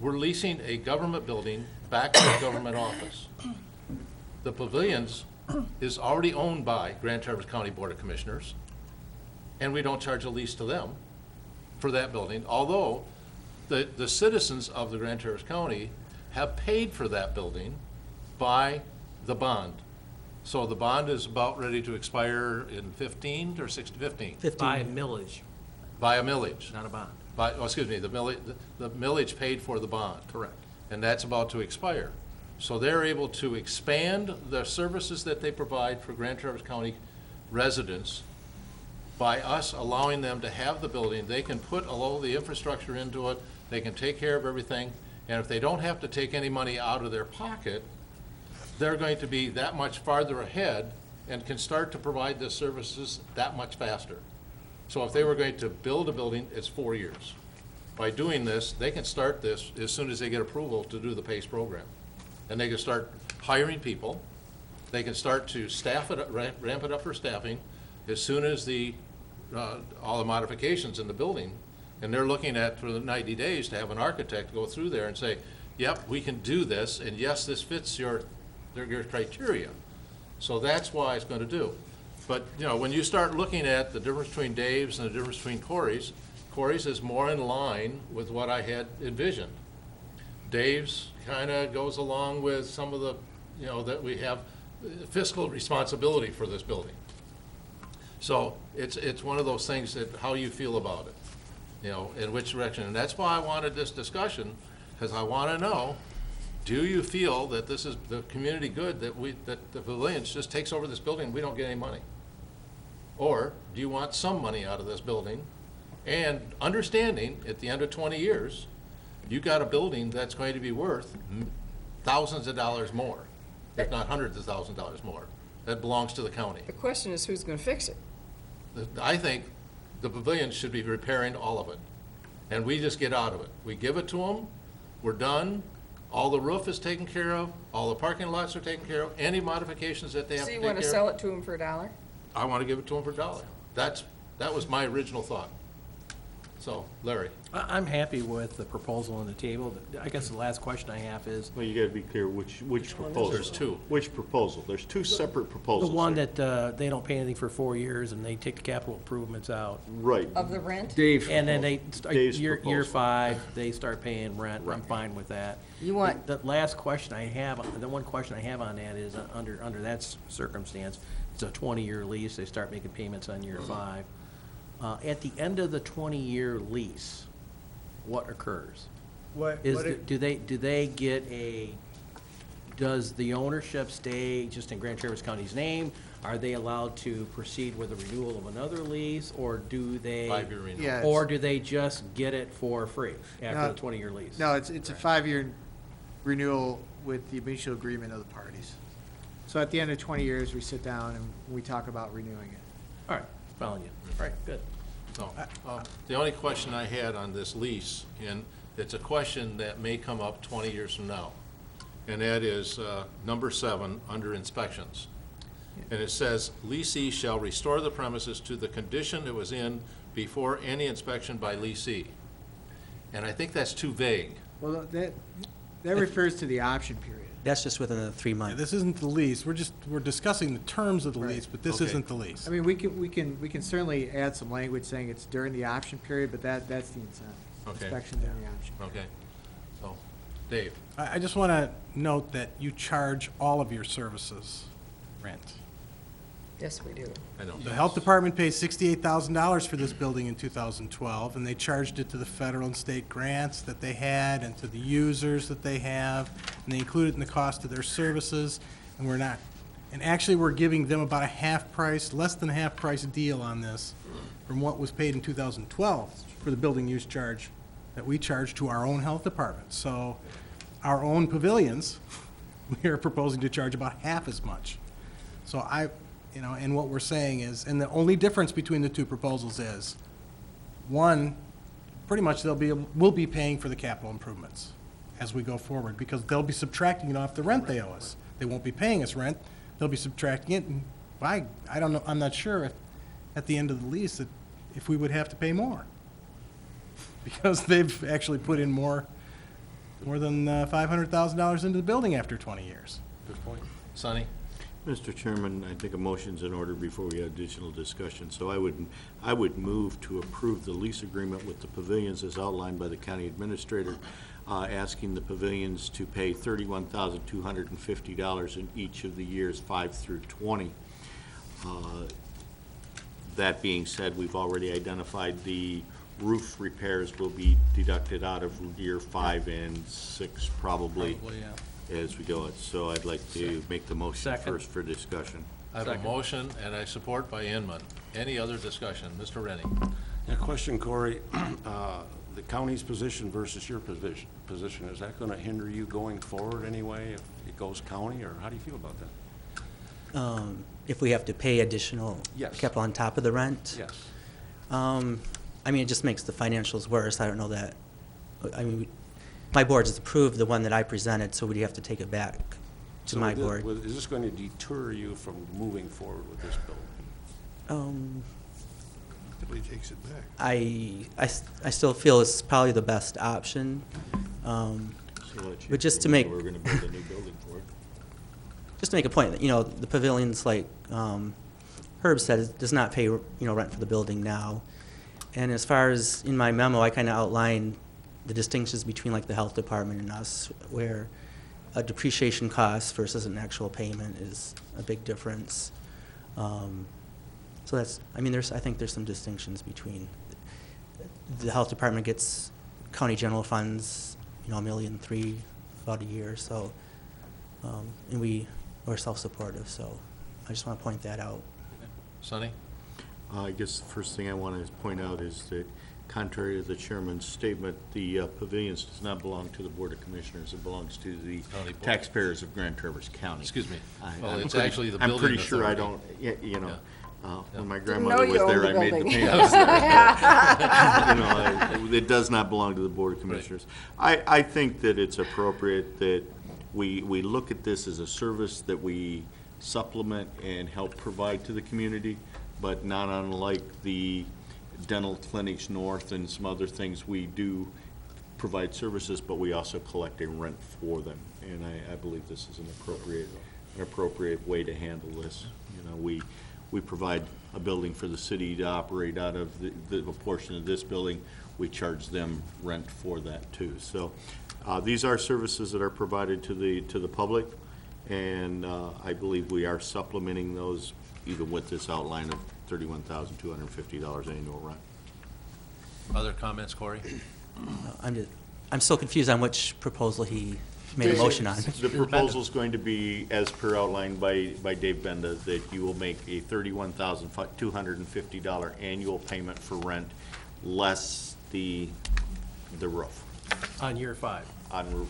we're leasing a government building back to a government office. The pavilions is already owned by Grand Traverse County Board of Commissioners, and we don't charge a lease to them for that building, although the citizens of the Grand Traverse County have paid for that building by the bond. So the bond is about ready to expire in 15 or 15? 15. By millage, By a millage. not a bond. By, oh, excuse me, the millage paid for the bond. Correct. And that's about to expire. So they're able to expand the services that they provide for Grand Traverse County residents by us allowing them to have the building. They can put all the infrastructure into it, they can take care of everything, and if they don't have to take any money out of their pocket, they're going to be that much farther ahead and can start to provide the services that much faster. So if they were going to build a building, it's 4 years. By doing this, they can start this as soon as they get approval to do the PACE program. And they can start hiring people, they can start to staff it, ramp it up for staffing as soon as all the modifications in the building. And they're looking at, for the 90 days, to have an architect go through there and say, yep, we can do this, and yes, this fits your criteria. So that's why it's going to do. But, you know, when you start looking at the difference between Dave's and the difference between Corey's is more in line with what I had envisioned. Dave's kind of goes along with some of the, you know, that we have fiscal responsibility for this building. So it's one of those things that how you feel about it, you know, in which direction. And that's why I wanted this discussion, because I want to know, do you feel that this is the community good, that the Pavilions just takes over this building and we don't get any money? Or do you want some money out of this building? And understanding at the end of 20 years, you got a building that's going to be worth thousands of dollars more, if not hundreds of thousands of dollars more, that belongs to the county. The question is who's going to fix it? I think the Pavilion should be repairing all of it, and we just get out of it. We give it to them, we're done, all the roof is taken care of, all the parking lots are taken care of, any modifications that they have So to you take care want of. to sell it to them for $1? I want to give it to them for $1. That was my original thought. So, Larry. I'm happy with the proposal on the table. I guess the last question I have is, Well, you gotta be clear which proposal. There's two. Which proposal? There's two separate the proposals. one here. that they don't pay anything for 4 years and they take the capital improvements out. Right. Of the rent? Dave. And then they, Dave's year proposal. 5, they start paying rent. I'm fine with that. You want- The last question I have, the one question I have on that is, under that circumstance, it's a 20-year lease, they start making payments on year 5. At the end of the 20-year lease, what occurs? Do they get does the ownership stay just in Grand Traverse County's name? Are they allowed to proceed with a renewal of another lease, or do they? 5-year renewal. Yeah, Or it's- do they just get it for free after No, the 20-year lease? No, it's a 5-year renewal with the mutual agreement of the parties. So at the end of 20 years, we sit down and we talk about renewing it. All right, following you. All right, good. So, the only question I had on this lease, and it's a question that may come up 20 years from now, and that is number 7, under inspections. And it says, leasee shall restore the premises to the condition it was in before any inspection by leasee. And I think that's too vague. Well, that refers to the option period. That's just within the 3 months. This isn't the lease, we're discussing the terms of the Right. lease, but this Okay. isn't the lease. I mean, we can certainly add some language saying it's during the option period, but that's the incentive. Okay. Inspection during the option. Okay, so, Dave? I just want to note that you charge all of your services rent. Yes, we do. I know. The health department pays $68,000 for this building in 2012, and they charged it to the federal and state grants that they had and to the users that they have, and they include it in the cost of their services, and we're not. And actually, we're giving them about a half price, less than a half price deal on this from what was paid in 2012 for the building use charge that we charge to our own health department. So our own pavilions, we are proposing to charge about half as much. So and what we're saying is, and the only difference between the two proposals is, one, pretty much we'll be paying for the capital improvements as we go forward, because they'll be subtracting it off the rent they owe us. They won't be paying us rent, they'll be subtracting it, and I don't know, I'm not sure if, at the end of the lease, if we would have to pay more. Because they've actually put in more than $500,000 into the building after 20 years. Good point. Sonny? Mr. Chairman, I think a motion's in order before we have additional discussion. So I would move to approve the lease agreement with the pavilions as outlined by the county administrator, asking the pavilions to pay $31,250 in each of the years 5 through 20. That being said, we've already identified the roof repairs will be deducted out of year 5 and 6 probably as we go. So I'd like to make the motion first for discussion. I have a motion and I support by Inman. Any other discussion? Mr. Rennie? A question, Corey. The county's position versus your position, is that going to hinder you going forward anyway if it goes county, or how do you feel about that? If we have to pay additional capital on top of the rent? Yes. I mean, it just makes the financials worse. I don't know that, I mean, my board has approved the one that I presented, so we'd have to take it back to my board. Is this going to deter you from moving forward with this building? Typically takes it back. I still feel it's probably the best option. But just to make, We're going to build a new building for it. just to make a point, that, the pavilions, like Herb said, does not pay, rent for the building now. And as far as in my memo, I kind of outlined the distinctions between like the health department and us, where a depreciation cost versus an actual payment is a big difference. So that's, I think there's some distinctions between, the health department gets county general funds, $1.3 million about a year, so, and we're self-supportive, so I just want to point that out. Sonny? I guess the first thing I want to point out is that contrary to the chairman's statement, the pavilions does not belong to the Board of Commissioners. It belongs to the taxpayers of Grand Traverse County. Excuse me. Well, I'm it's pretty- actually the I'm building pretty sure I authority. don't, when my know grandmother you was owned there, the I made the building. payments. It does not belong to the Board of Commissioners. I think that it's appropriate that we look at this as a service that we supplement and help provide to the community, but not unlike the dental clinics north and some other things, we do provide services, but we also collect a rent for them. And I believe this is an appropriate way to handle this. We provide a building for the city to operate out of, the portion of this building, we charge them rent for that too. So these are services that are provided to the public, and I believe we are supplementing those even with this outline of $31,250 annual rent. Other comments, Corey? I'm still confused on which proposal he made a motion on. The proposal's going to be, as per outlined by Dave Benda, that you will make a $31,250 annual payment for rent, less the roof. On year 5. On roof.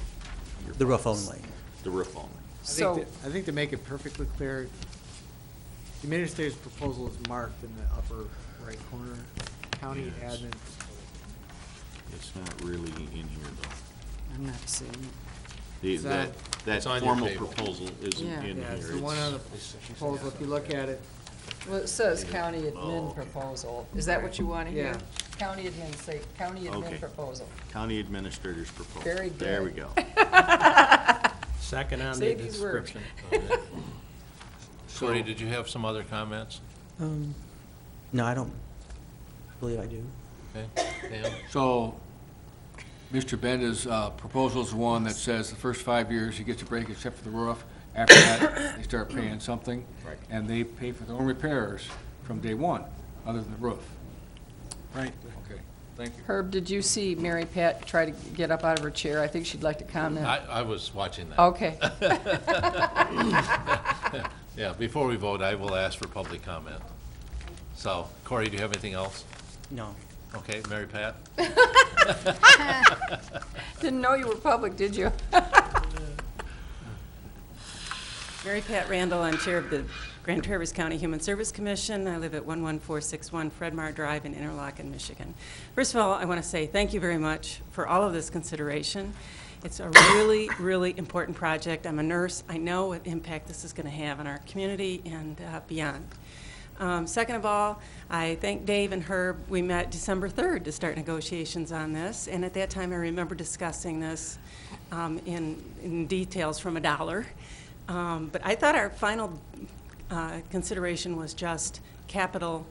The roof only. The roof only. So, I think to make it perfectly clear, the administrator's proposal is marked in the upper right corner, county Yes. admin. It's not really in here, though. I'm not seeing it. Is that- That It's on your formal table. proposal isn't Yeah. in here. Yeah, it's the one on the proposal, if you look at it, Well, it says county admin okay. proposal. Is that what you want to hear? Yeah. County admin, say, county Okay. admin proposal. County administrator's proposal. Very There we good. go. Second on the Save these words. description. Corey, did you have some other comments? No, I don't believe I do. Okay, Dan? So, Mr. Benda's proposal is one that says the first 5 years he gets a break except for the roof. After that, they start paying something. Right. And they pay for their own repairs from day one, other than the roof. Right. Okay, thank you. Herb, did you see Mary Pat try to get up out of her chair? I think she'd like to comment. I was watching that. Okay. Yeah, before we vote, I will ask for public comment. So, Corey, do you have anything else? No. Okay, Mary Pat? Didn't know you were public, did you? Mary Pat Randall, I'm Chair of the Grand Traverse County Human Service Commission. I live at 11461 Fred Meyer Drive in Interlochen, Michigan. First of all, I want to say thank you very much for all of this consideration. It's a really, really important project. I'm a nurse. I know what impact this is going to have on our community and beyond. Second of all, I thank Dave and Herb. We met December 3rd to start negotiations on this, and at that time I remember discussing this in details from $1. But I thought our final consideration was just capital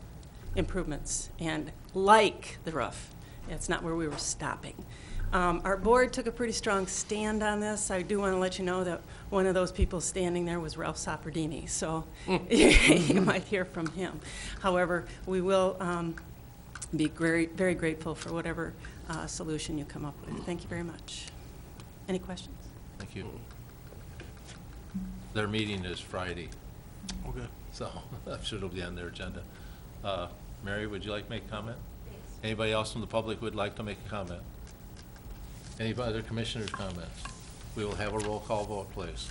improvements and like the roof. That's not where we were stopping. Our board took a pretty strong stand on this. I do want to let you know that one of those people standing there was Ralph Saperdini, so you might hear from him. However, we will be very, very grateful for whatever solution you come up with. Thank you very much. Any questions? Thank you. Their meeting is Friday. Okay. So I'm sure it'll be on their agenda. Mary, would you like to make a comment? Anybody else from the public would like to make a comment? Any other commissioners' comments? We will have a roll call vote, please.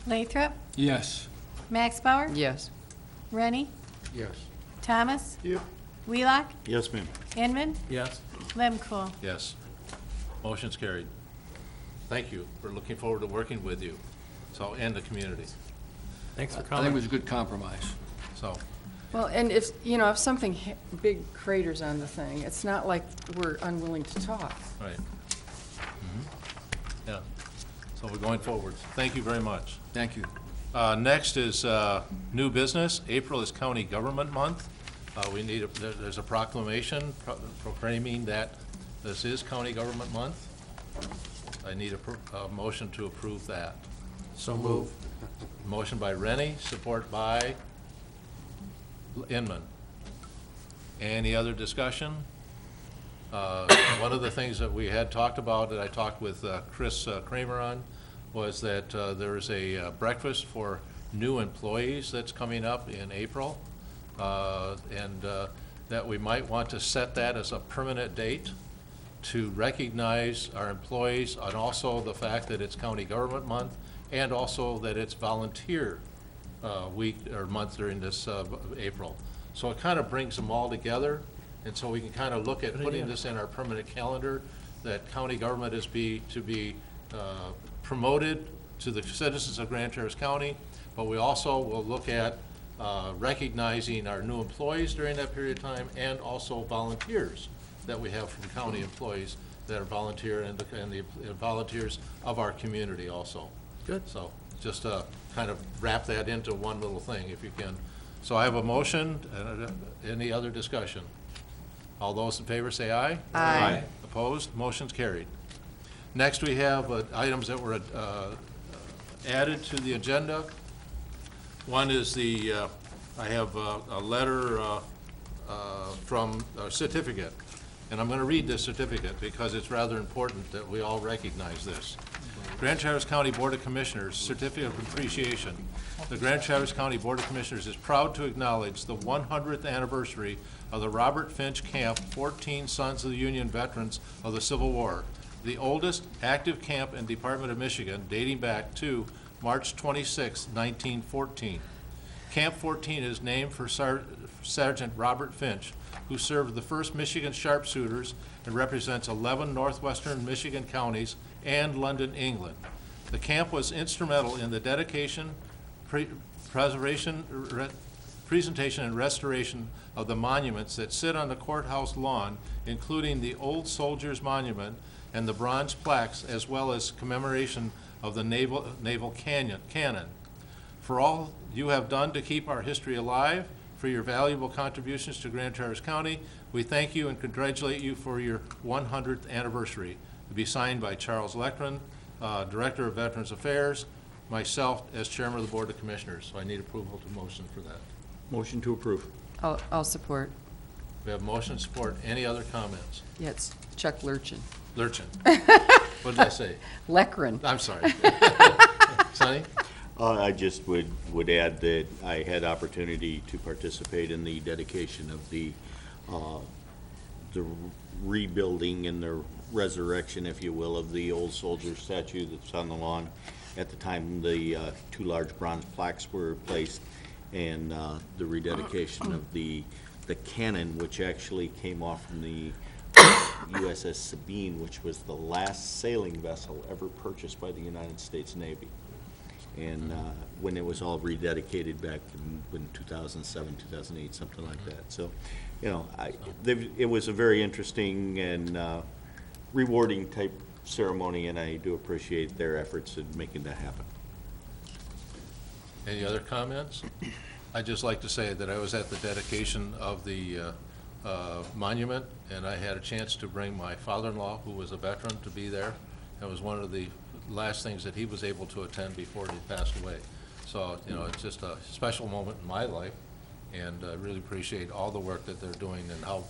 Lathrop, Yes. Max Bauer, Yes. Rennie, Yes. Thomas, Yep. Wheelock, Yes, ma'am. Inman, Yes? Lemkool. Yes. Motion's carried. Thank you. We're looking forward to working with you, so, and the community. Thanks for I think coming. it was a good compromise. So, Well, and if, you know, if something big craters on the thing, it's not like we're unwilling to talk. right. Yeah. So we're going forward. Thank you very much. Thank you. Next is new business. April is County Government Month. We need, there's a proclamation proclaiming that this is County Government Month. I need a motion to approve that. So move. Motion by Rennie, support by Inman. Any other discussion? One of the things that we had talked about, that I talked with Chris Kramer on, was that there's a breakfast for new employees that's coming up in April, and that we might want to set that as a permanent date to recognize our employees, and also the fact that it's County Government Month, and also that it's volunteer week or month during this April. So it kind of brings them all together, and so we can kind of look at putting this in our permanent calendar, that county government is to be promoted to the citizens of Grand Traverse County, but we also will look at recognizing our new employees during that period of time, and also volunteers that we have from county employees that are volunteer, and the volunteers of our community also. Good. So just kind of wrap that into one little thing if you can. So I have a motion. Any other discussion? All those in favor say aye. Aye. Opposed? Motion's carried. Next, we have items that were added to the agenda. One is I have a letter from a certificate, and I'm going to read this certificate because it's rather important that we all recognize this. Grand Traverse County Board of Commissioners Certificate of Appreciation. The Grand Traverse County Board of Commissioners is proud to acknowledge the 100th anniversary of the Robert Finch Camp, 14 Sons of the Union Veterans of the Civil War, the oldest active camp in Department of Michigan, dating back to March 26, 1914. Camp 14 is named for Sergeant Robert Finch, who served the 1st Michigan Sharpshooters and represents 11 northwestern Michigan counties and London, England. The camp was instrumental in the dedication, presentation, and restoration of the monuments that sit on the courthouse lawn, including the Old Soldiers Monument and the bronze plaques, as well as commemoration of the naval cannon. For all you have done to keep our history alive, for your valuable contributions to Grand Traverse County. We thank you and congratulate you for your 100th anniversary. To be signed by Charles Leckran, Director of Veterans Affairs, myself as Chairman of the Board of Commissioners. So I need approval to motion for that. Motion to approve. I'll support. We have motion support. Any other comments? Yeah, it's Chuck Lurchin. Lurchin. What did I say? Leckran. I'm sorry. Sonny? I just would add that I had opportunity to participate in the dedication of the rebuilding and the resurrection, if you will, of the old soldier statue that's on the lawn. At the time, the 2 large bronze plaques were placed, and the rededication of the cannon, which actually came off from the USS Sabine, which was the last sailing vessel ever purchased by the United States Navy. And when it was all rededicated back in 2007, 2008, something like that. So, you know, it was a very interesting and rewarding type ceremony, and I do appreciate their efforts in making that happen. Any other comments? I'd just like to say that I was at the dedication of the monument, and I had a chance to bring my father-in-law, who was a veteran, to be there. That was one of the last things that he was able to attend before he passed away. So, you know, it's just a special moment in my life, and I really appreciate all the work that they're doing and how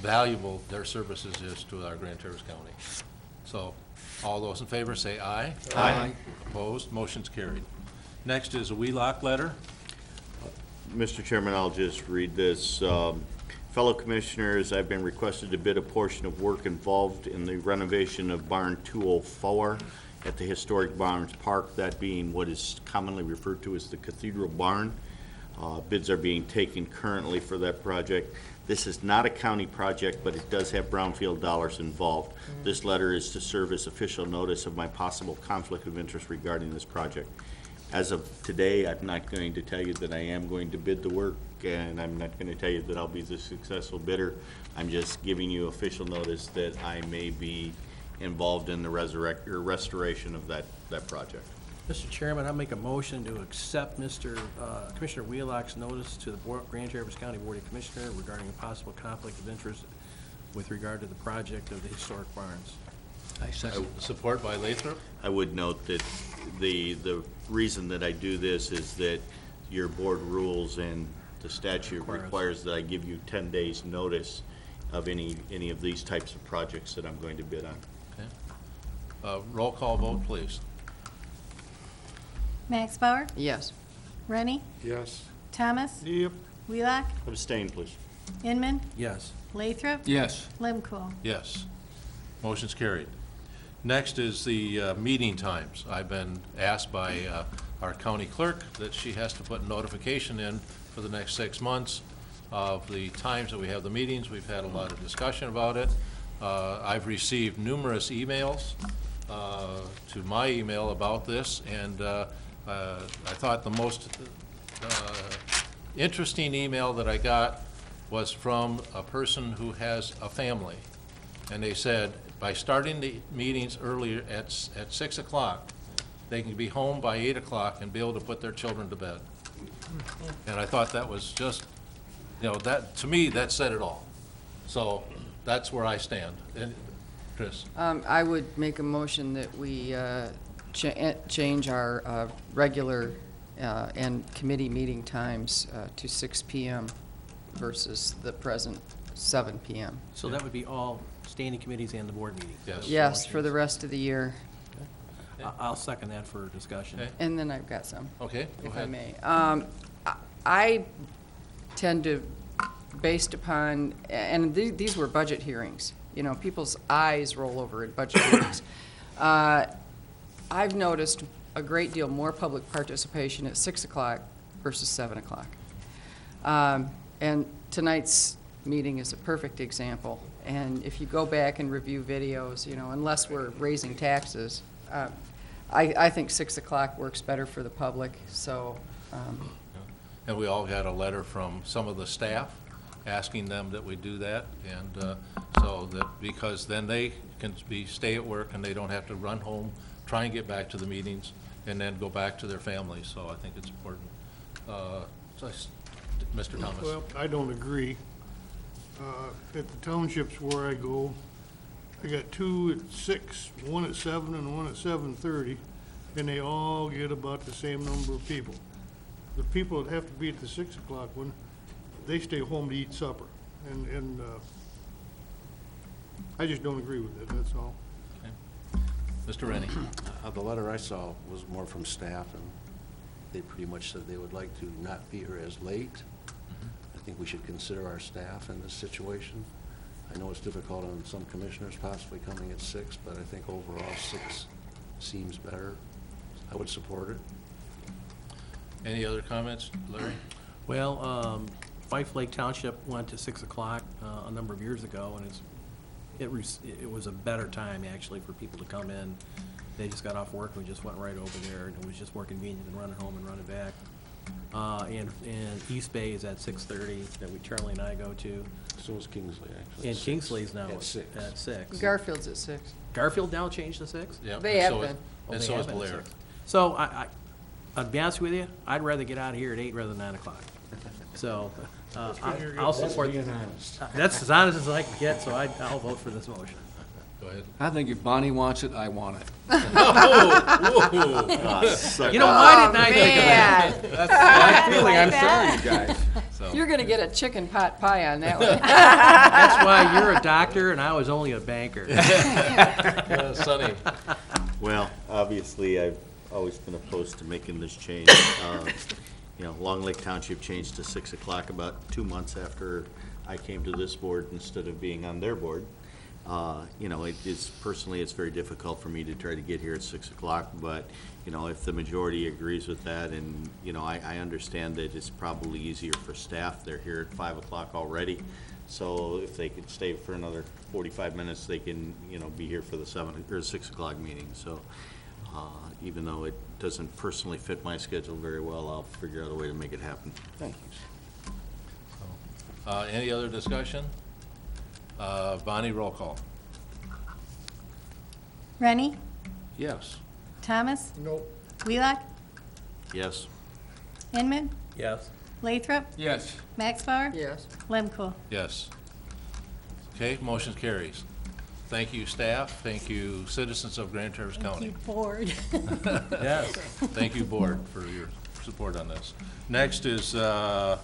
valuable their services is to our Grand Traverse County. So, all those in favor say aye. Aye. Opposed? Motion's carried. Next is a WheeLock letter. Mr. Chairman, I'll just read this. Fellow Commissioners, I've been requested to bid a portion of work involved in the renovation of Barn 204 at the historic Barnes Park, that being what is commonly referred to as the Cathedral Barn. Bids are being taken currently for that project. This is not a county project, but it does have brownfield dollars involved. This letter is to serve as official notice of my possible conflict of interest regarding this project. As of today, I'm not going to tell you that I am going to bid the work, and I'm not going to tell you that I'll be the successful bidder. I'm just giving you official notice that I may be involved in the restoration of that project. Mr. Chairman, I'll make a motion to accept Commissioner Wheelock's notice to the Grand Traverse County Board of Commissioners regarding a possible conflict of interest with regard to the project of the historic barns. I second. Support by Lathrop. I would note that the reason that I do this is that your board rules and the statute requires that I give you 10 days notice of any of these types of projects that I'm going to bid on. Okay. Roll call vote, please. Max Bauer? Yes. Rennie? Yes. Thomas? Yep. Wheelock? Abstain, please. Inman? Yes. Lathrop? Yes. Lemkool? Yes. Motion's carried. Next is the meeting times. I've been asked by our county clerk that she has to put notification in for the next 6 months of the times that we have the meetings. We've had a lot of discussion about it. I've received numerous emails to my email about this, and I thought the most interesting email that I got was from a person who has a family. And they said, by starting the meetings earlier at 6 o'clock, they can be home by 8 o'clock and be able to put their children to bed. And I thought that was just, you know, that, to me, that said it all. So that's where I stand. And Chris? I would make a motion that we change our regular and committee meeting times to 6 p.m. versus the present 7 p.m. So that would be all standing committees and the board meetings? Yes. Yes, for the rest of the year. I'll second that for discussion. Okay. And then I've got some. Okay, go If I ahead. may. I tend to, based upon, and these were budget hearings, you know, people's eyes roll over at budget hearings. I've noticed a great deal more public participation at 6 o'clock versus 7 o'clock. And tonight's meeting is a perfect example. And if you go back and review videos, you know, unless we're raising taxes, I think 6 o'clock works better for the public, so. And we all got a letter from some of the staff asking them that we do that, and so that, because then they can stay at work and they don't have to run home, try and get back to the meetings, and then go back to their families, so I think it's important. So Mr. Thomas. Well, I don't agree. At the townships where I go, I got 2 at 6, 1 at 7, and 1 at 7:30, and they all get about the same number of people. The people that have to be at the 6 o'clock one, they stay home to eat supper. And I just don't agree with it, that's all. Mr. Rennie. The letter I saw was more from staff, and they pretty much said they would like to not be here as late. I think we should consider our staff in this situation. I know it's difficult on some commissioners possibly coming at 6, but I think overall 6 seems better. I would support it. Any other comments, Larry? Well, Fife Lake Township went to 6 o'clock a number of years ago, and it was a better time, actually, for people to come in. They just got off work, and we just went right over there, and it was just more convenient than running home and running back. And East Bay is at 6:30, that Charlie and I go to. So is Kingsley, actually. And Kingsley's now At 6. at 6. Garfield's at 6. Garfield now changed to 6? Yep, They and have so been. is- Oh, And they so have is been at Blair. 6. So I'll be honest with you, I'd rather get out of here at 8 rather than 9 o'clock. So I'll support. Being honest. That's as honest as I can get, so I'll vote for this motion. Go ahead. I think if Bonnie wants it, I want it. You know, why didn't I think of Man, that? That's my feeling, I'm sorry, you guys. So, you're gonna get a chicken pot pie on that one. That's why you're a doctor and I was only a banker. Sonny, Well, obviously, I've always been opposed to making this change. You know, Long Lake Township changed to 6 o'clock about 2 months after I came to this board instead of being on their board. You know, personally, it's very difficult for me to try to get here at 6 o'clock, but, you know, if the majority agrees with that, and, you know, I understand that it's probably easier for staff, they're here at 5 o'clock already, so if they could stay for another 45 minutes, they can, you know, be here for the 6 o'clock meeting, so, even though it doesn't personally fit my schedule very well, I'll figure out a way to make it happen. Thank you. any other discussion? Bonnie, roll call. Rennie? Yes. Thomas? Nope. Wheelock? Yes? Inman? Yes. Lathrop? Yes. Max Bauer? Yes. Lemko? Yes. Okay, motion carries. Thank you, staff. Thank you, citizens of Grand Traverse County. Thank you, board. Yes. Thank you, board, for your support on this. Next is, I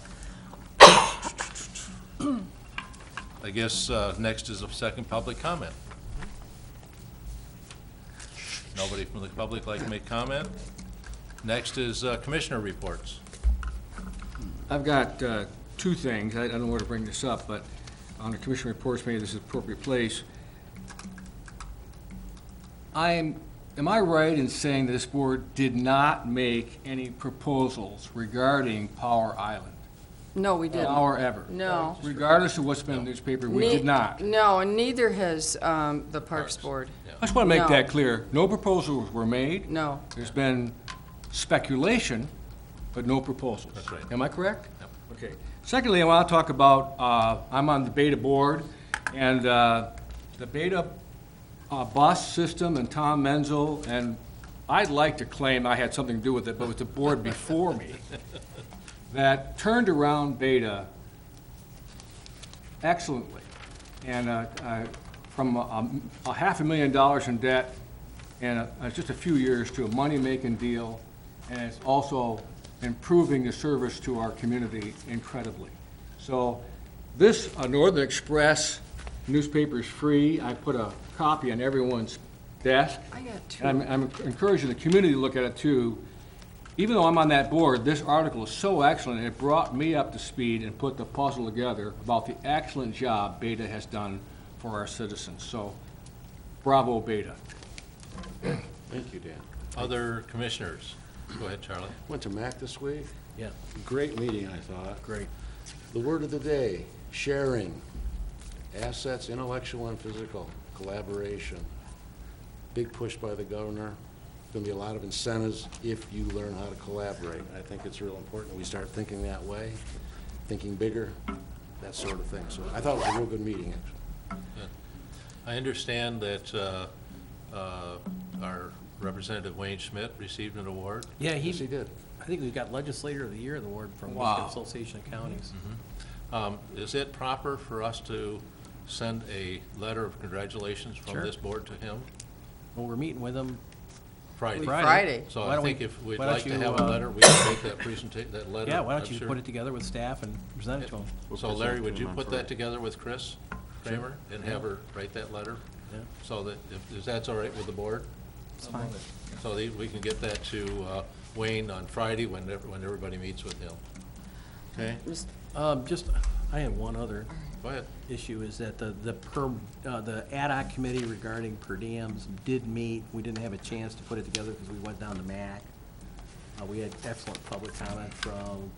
guess, next is a second public comment. Nobody from the public like to make comment? Next is commissioner reports. I've got 2 things. I don't know where to bring this up, but on the commission reports, maybe this is the appropriate place. Am I right in saying that this board did not make any proposals regarding Power Island? No, we didn't. Now or ever? No. Regardless of what's been in the newspaper, we did not. No, and neither has the Parks Parks. Board. I just want to make No. that clear. No proposals were made. No. There's been speculation, but no proposals. That's right. Am I correct? Yep. Okay. Secondly, I want to talk about, I'm on the Beta board, and the Beta bus system and Tom Menzel, and I'd like to claim I had something to do with it, but it was the board before me, that turned around Beta excellently. And from a $500,000 in debt in just a few years to a money-making deal, and it's also improving the service to our community incredibly. So this Northern Express newspaper is free. I put a copy on everyone's desk. I got 2. And I'm encouraging the community to look at it too. Even though I'm on that board, this article is so excellent, it brought me up to speed and put the puzzle together about the excellent job Beta has done for our citizens. So, bravo, Beta. Thank you, Dan. Other commissioners? Go ahead, Charlie. Went to MAC this week. Yeah, Great meeting, I thought. great. The word of the day, sharing. Assets, intellectual and physical, collaboration. Big push by the governor. Going to be a lot of incentives if you learn how to collaborate. I think it's real important we start thinking that way, thinking bigger, that sort of thing. So I thought it was a real good meeting, actually. I understand that our Representative Wayne Schmidt received an award. Yeah, Yes, he did. I think we got Legislator of the Year award from Wow. Michigan Association of Counties. Is it proper for us to send a letter of congratulations from Sure. this board to him? Well, we're meeting with them Friday. Friday. So Why I don't think we- if we'd why don't like to you, have a letter, we can make that that letter. Yeah, why I'm don't you sure. put it together with staff and present it to them? We'll So present Larry, to would him you on put Friday. that together with Chris Kramer and have her write that letter? Yeah. So that, if that's all right with the board? It's fine. So we can get that to Wayne on Friday when everybody meets with him. Okay? I have one other Go ahead. issue, is that the ad hoc committee regarding per diems did meet. We didn't have a chance to put it together because we went down to MAC. We had excellent public comment from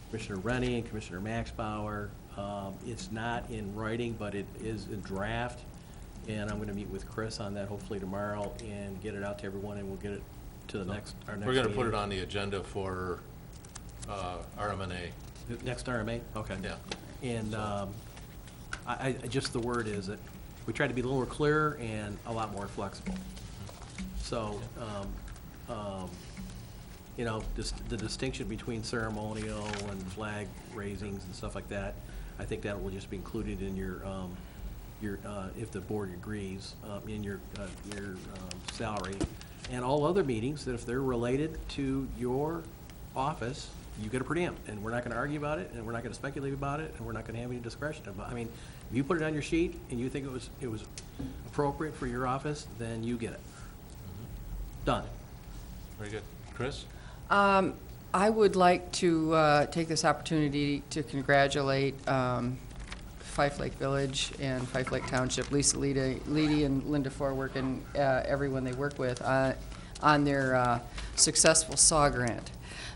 Commissioner Rennie and Commissioner Maxbauer. It's not in writing, but it is in draft, and I'm going to meet with Chris on that hopefully tomorrow and get it out to everyone, and we'll get it to our next We're going to put meeting. it on the agenda for RMNA. Next RMA? Okay. Yeah. And just the word is that we try to be a little more clear and a lot more flexible. So, the distinction between ceremonial and flag raisings and stuff like that, I think that will just be included in your, if the board agrees, in your salary. And all other meetings, that if they're related to your office, you get a per diem, and we're not gonna argue about it, and we're not gonna speculate about it, and we're not gonna have any discretion about, if you put it on your sheet and you think it was appropriate for your office, then you get it. Done. Very good. Chris? I would like to take this opportunity to congratulate Fife Lake Village and Fife Lake Township, Lisa Leedy and Linda Forwork, and everyone they work with on their successful SAW grant.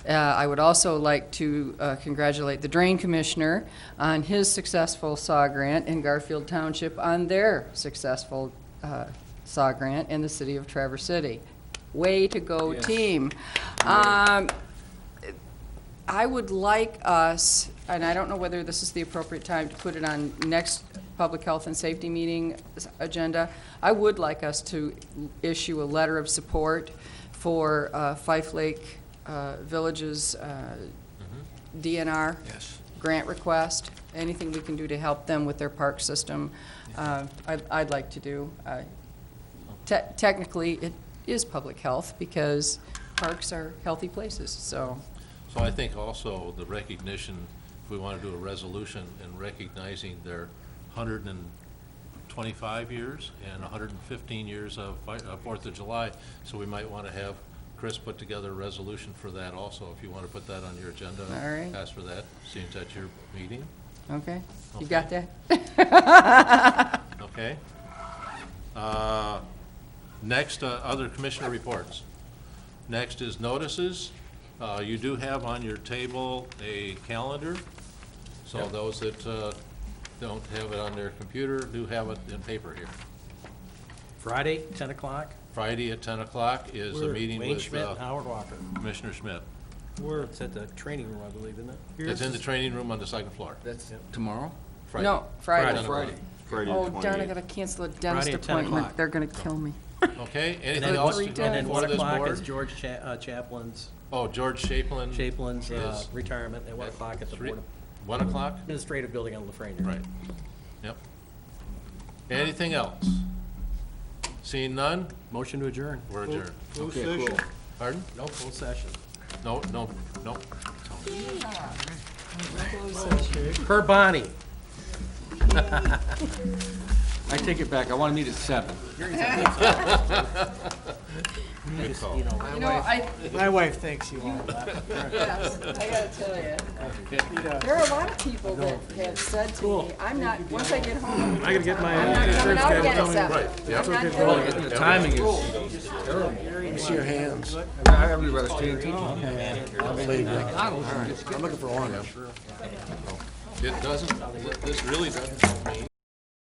I would also like to congratulate the Drain Commissioner on his successful SAW grant, and Garfield Township on their successful SAW grant, and the City of Traverse City. Way to go, team. I would like us, and I don't know whether this is the appropriate time to put it on next Public Health and Safety meeting agenda. I would like us to issue a letter of support for Fife Lake Village's DNR grant request. Anything we can do to help them with their park system, I'd like to do. Technically, it is public health because parks are healthy places, so. So I think also the recognition, if we want to do a resolution in recognizing their 125 years and 115 years of 4th of July, so we might want to have Chris put together a resolution for that also, if you want to put that on your agenda. All right. Ask for that, seems that's your meeting. Okay, you Okay. got that? Okay. Next, other commissioner reports. Next is notices. You do have on your table a calendar, so those that don't have it on their computer do have it in paper here. Friday, 10 o'clock. Friday at 10 o'clock is a meeting Wayne with Schmidt and Howard Walker. Commissioner Schmidt. It's at the training room, I believe, isn't it? It's in the training room on the second floor. That's tomorrow? Friday. No, Friday. 10 o'clock. Friday Oh, the darn, I 28th. gotta cancel a dentist Friday at 10 appointment. o'clock. They're gonna kill me. Okay, And anything then else three and then for 1 this o'clock is board? George Chaplin's Oh, George Shaplin. Chaplin's is retirement at 1 o'clock at the three- Board of 1 o'clock? Administrative Building on Lafreniere. Right. Yep. Anything else? Seeing none, Motion to adjourn. we're adjourned. Closed session. Pardon? No full session. No. Per Bonnie. I take it back. I want to meet at 7. Good call. You know, My wife thinks you are. yes, I gotta tell you. There are a lot of people that have said to me, I'm not, once I get home, I gotta get my I'm not coming out again at 7. Right, yeah. I'm not doing it. The timing is terrible. See your hands. I would rather stay in teaching. I believe you. I'm looking for orange. It doesn't, this really doesn't help me.